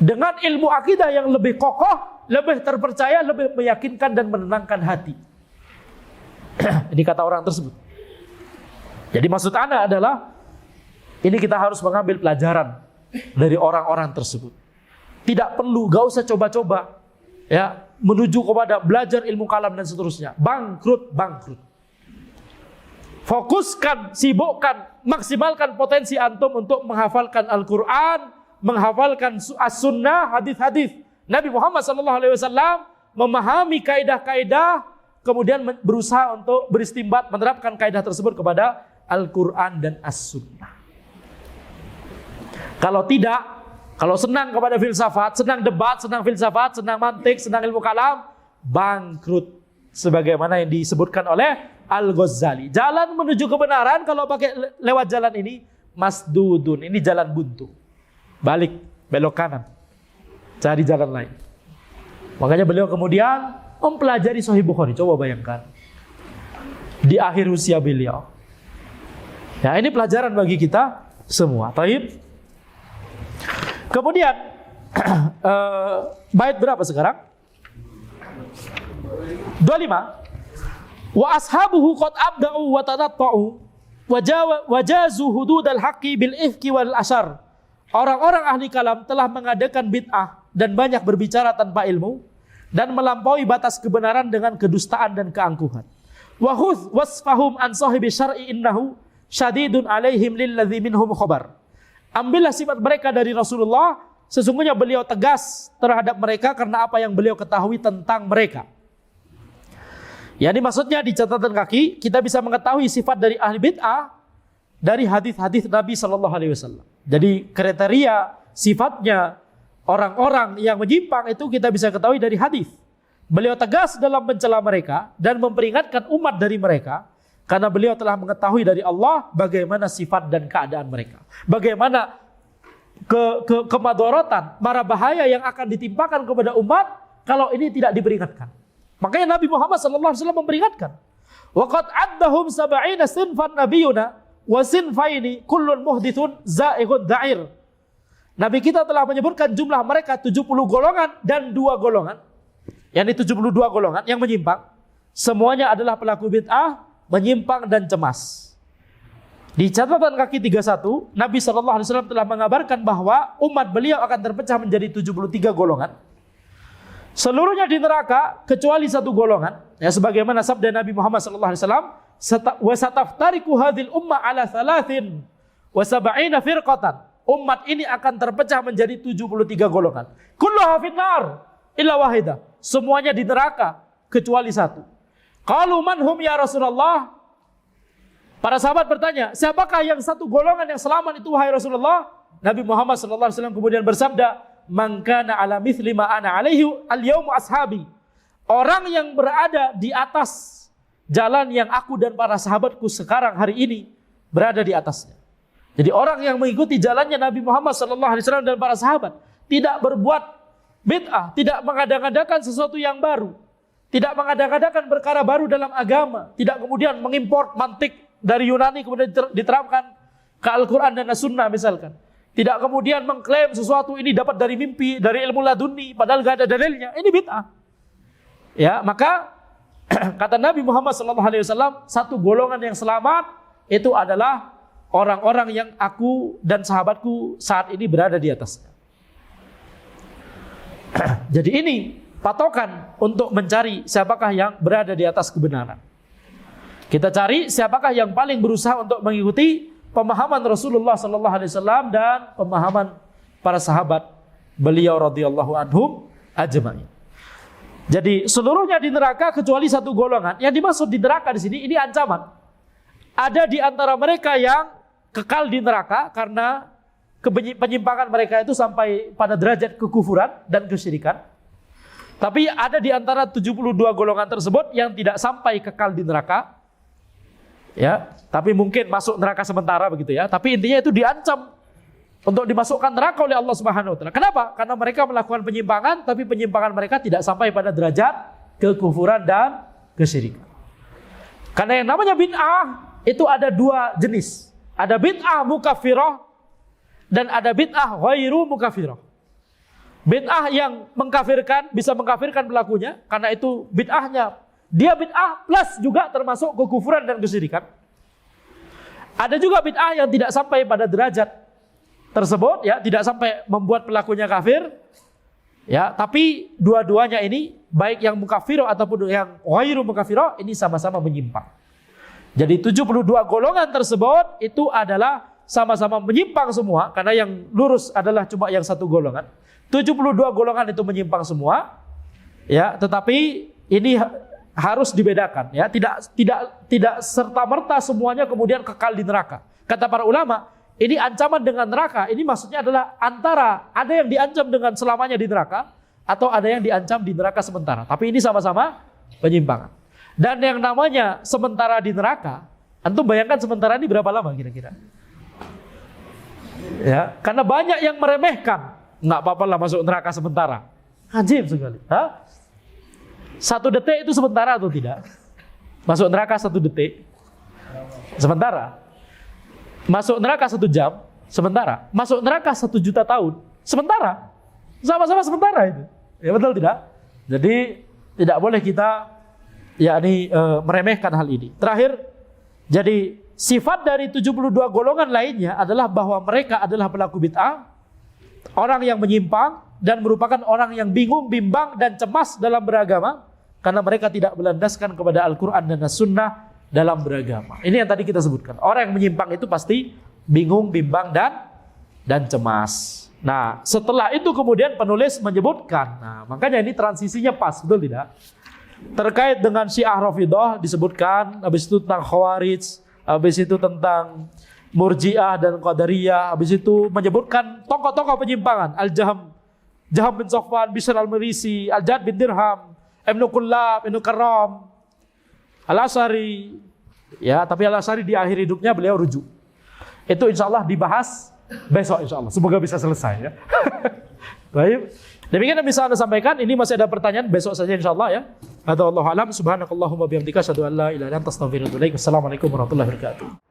Dengan ilmu akidah yang lebih kokoh, lebih terpercaya, lebih meyakinkan dan menenangkan hati. Ini kata orang tersebut. Jadi maksud Anda adalah, ini kita harus mengambil pelajaran dari orang-orang tersebut. Tidak perlu, gak usah coba-coba ya menuju kepada belajar ilmu kalam dan seterusnya. Bangkrut. Fokuskan, sibukkan, maksimalkan potensi antum untuk menghafalkan Al-Quran, menghafalkan as-sunnah, hadis-hadis Nabi Muhammad SAW, memahami kaidah-kaidah, kemudian berusaha untuk beristimbat, menerapkan kaidah tersebut kepada Al-Quran dan as-sunnah. Kalau tidak, kalau senang kepada filsafat, senang debat, senang filsafat, senang mantik, senang ilmu kalam, bangkrut. Sebagaimana yang disebutkan oleh Al-Ghazali. Jalan menuju kebenaran kalau pakai lewat jalan ini, masdudun. Ini jalan buntu. Balik, belok kanan. Cari jalan lain. Makanya beliau kemudian mempelajari Sahih Bukhari. Coba bayangkan. Di akhir usia beliau. Ya, ini pelajaran bagi kita semua. Taib. Kemudian bait berapa sekarang? 25. Wa ashabuhu qad abda'u wa tanatta'u wajazu hududal haqqi bil ifki wal ashar. Orang-orang ahli kalam telah mengadakan bid'ah dan banyak berbicara tanpa ilmu dan melampaui batas kebenaran dengan kedustaan dan keangkuhan. Wa khudh wasfahum an sahibi syar'i innahu syadidun alaihim lilladzi minhum khabar. Ambillah sifat mereka dari Rasulullah, sesungguhnya beliau tegas terhadap mereka karena apa yang beliau ketahui tentang mereka. Ya, ini maksudnya di catatan kaki kita bisa mengetahui sifat dari ahli bid'ah dari hadis-hadis Nabi SAW. Jadi kriteria sifatnya orang-orang yang menyimpang itu kita bisa ketahui dari hadis. Beliau tegas dalam mencela mereka dan memperingatkan umat dari mereka karena beliau telah mengetahui dari Allah bagaimana sifat dan keadaan mereka. Bagaimana kemadharatan, mara bahaya yang akan ditimpakan kepada umat kalau ini tidak diperingatkan. Makanya Nabi Muhammad SAW memperingatkan. Wa qad addahum sab'ina sinfan nabiyuna wa sinfaini kullun muhdithun za'ighun da'ir. Nabi kita telah menyebutkan jumlah mereka 70 golongan dan 2 golongan. Yang ini 72 golongan yang menyimpang. Semuanya adalah pelaku bid'ah, menyimpang dan cemas. Di catatan kaki 31, Nabi SAW telah mengabarkan bahwa umat beliau akan terpecah menjadi 73 golongan. Seluruhnya di neraka kecuali 1 golongan. Ya, sebagaimana sabda Nabi Muhammad SAW, wa sataftariqu hadhil ummah ala 73 firqatan. Umat ini akan terpecah menjadi 73 golongan. Kulluha finnar illa wahidah. Semuanya di neraka kecuali 1. Qalu man hum ya Rasulullah? Para sahabat bertanya, siapakah yang 1 golongan yang selamat itu wahai Rasulullah? Nabi Muhammad SAW kemudian bersabda, man kana ala mithli ma ana alaihi al-yawm ashabi. Orang yang berada di atas jalan yang aku dan para sahabatku sekarang hari ini berada di atasnya. Jadi orang yang mengikuti jalannya Nabi Muhammad SAW dan para sahabat, tidak berbuat bid'ah, tidak mengada-ngadakan sesuatu yang baru, tidak mengada-ngadakan perkara baru dalam agama, tidak kemudian mengimport mantik dari Yunani kemudian diterapkan ke Al-Quran dan As-Sunnah misalkan. Tidak kemudian mengklaim sesuatu ini dapat dari mimpi, dari ilmu laduni, padahal gak ada dalilnya. Ini bid'ah. Ya, maka kata Nabi Muhammad SAW, 1 golongan yang selamat itu adalah orang-orang yang aku dan sahabatku saat ini berada di atasnya. Jadi ini patokan untuk mencari siapakah yang berada di atas kebenaran. Kita cari siapakah yang paling berusaha untuk mengikuti pemahaman Rasulullah SAW dan pemahaman para sahabat beliau radhiyallahu anhum ajma'in. Jadi seluruhnya di neraka kecuali satu golongan. Yang dimaksud di neraka di sini ini ancaman. Ada di antara mereka yang kekal di neraka karena penyimpangan mereka itu sampai pada derajat kekufuran dan kesyirikan. Tapi ada di antara 72 golongan tersebut yang tidak sampai kekal di neraka. Ya, tapi mungkin masuk neraka sementara begitu ya. Tapi intinya itu diancam untuk dimasukkan neraka oleh Allah Subhanahu wa taala. Kenapa? Karena mereka melakukan penyimpangan, tapi penyimpangan mereka tidak sampai pada derajat kekufuran dan kesyirikan. Karena yang namanya bid'ah itu ada dua jenis. Ada bid'ah mukaffirah dan ada bid'ah ghairu mukaffirah. Bid'ah yang mengkafirkan, bisa mengkafirkan pelakunya, karena itu bid'ahnya dia bid'ah plus juga termasuk kekufuran dan kesyirikan. Ada juga bid'ah yang tidak sampai pada derajat tersebut, ya, tidak sampai membuat pelakunya kafir, ya, tapi dua-duanya ini baik yang mukafiro ataupun yang ghairu mukafiro ini sama-sama menyimpang. Jadi 72 golongan tersebut itu adalah sama-sama menyimpang semua, karena yang lurus adalah cuma yang satu golongan. 72 golongan itu menyimpang semua, ya, tetapi ini harus dibedakan, ya, tidak serta-merta semuanya kemudian kekal di neraka. Kata para ulama, ini ancaman dengan neraka, ini maksudnya adalah antara ada yang diancam dengan selamanya di neraka, atau ada yang diancam di neraka sementara. Tapi ini sama-sama penyimpangan. Dan yang namanya sementara di neraka, antum bayangkan sementara ini berapa lama kira-kira? Ya, karena banyak yang meremehkan, nggak apa-apa lah masuk neraka sementara. Ajib sekali. Hah? 1 detik itu sementara atau tidak? Masuk neraka 1 detik sementara. Masuk neraka 1 jam sementara. Masuk neraka 1 juta tahun sementara. Sama-sama sementara itu. Ya betul tidak? Jadi tidak boleh kita meremehkan hal ini. Terakhir, jadi sifat dari 72 golongan lainnya adalah bahwa mereka adalah pelaku bid'ah, orang yang menyimpang dan merupakan orang yang bingung, bimbang dan cemas dalam beragama karena mereka tidak berlandaskan kepada Al-Qur'an dan As-Sunnah dalam beragama. Ini yang tadi kita sebutkan. Orang yang menyimpang itu pasti bingung, bimbang dan cemas. Nah, setelah itu kemudian penulis menyebutkan. Nah, makanya ini transisinya pas, betul tidak? Terkait dengan Syiah Rafidhah disebutkan, habis itu tentang Khawarij, habis itu tentang Murji'ah dan Qadariyah, habis itu menyebutkan tokoh-tokoh penyimpangan, Jaham bin Safwan, Bishr al-Marisi, Al-Jad bin Dirham, Ibnu Kullab, Ibnu Karram, Al-Asy'ari, ya, tapi Al-Asy'ari di akhir hidupnya beliau rujuk. Itu insya Allah dibahas besok insya Allah. Semoga bisa selesai ya. Baik. Demikian yang bisa Anda sampaikan. Ini masih ada pertanyaan besok saja insya Allah ya. Wallahu a'lam. Subhanakallahumma bihamdika asyhadu an la ilaha illa anta astaghfiruka wa atubu ilaik. Wassalamualaikum warahmatullahi wabarakatuh.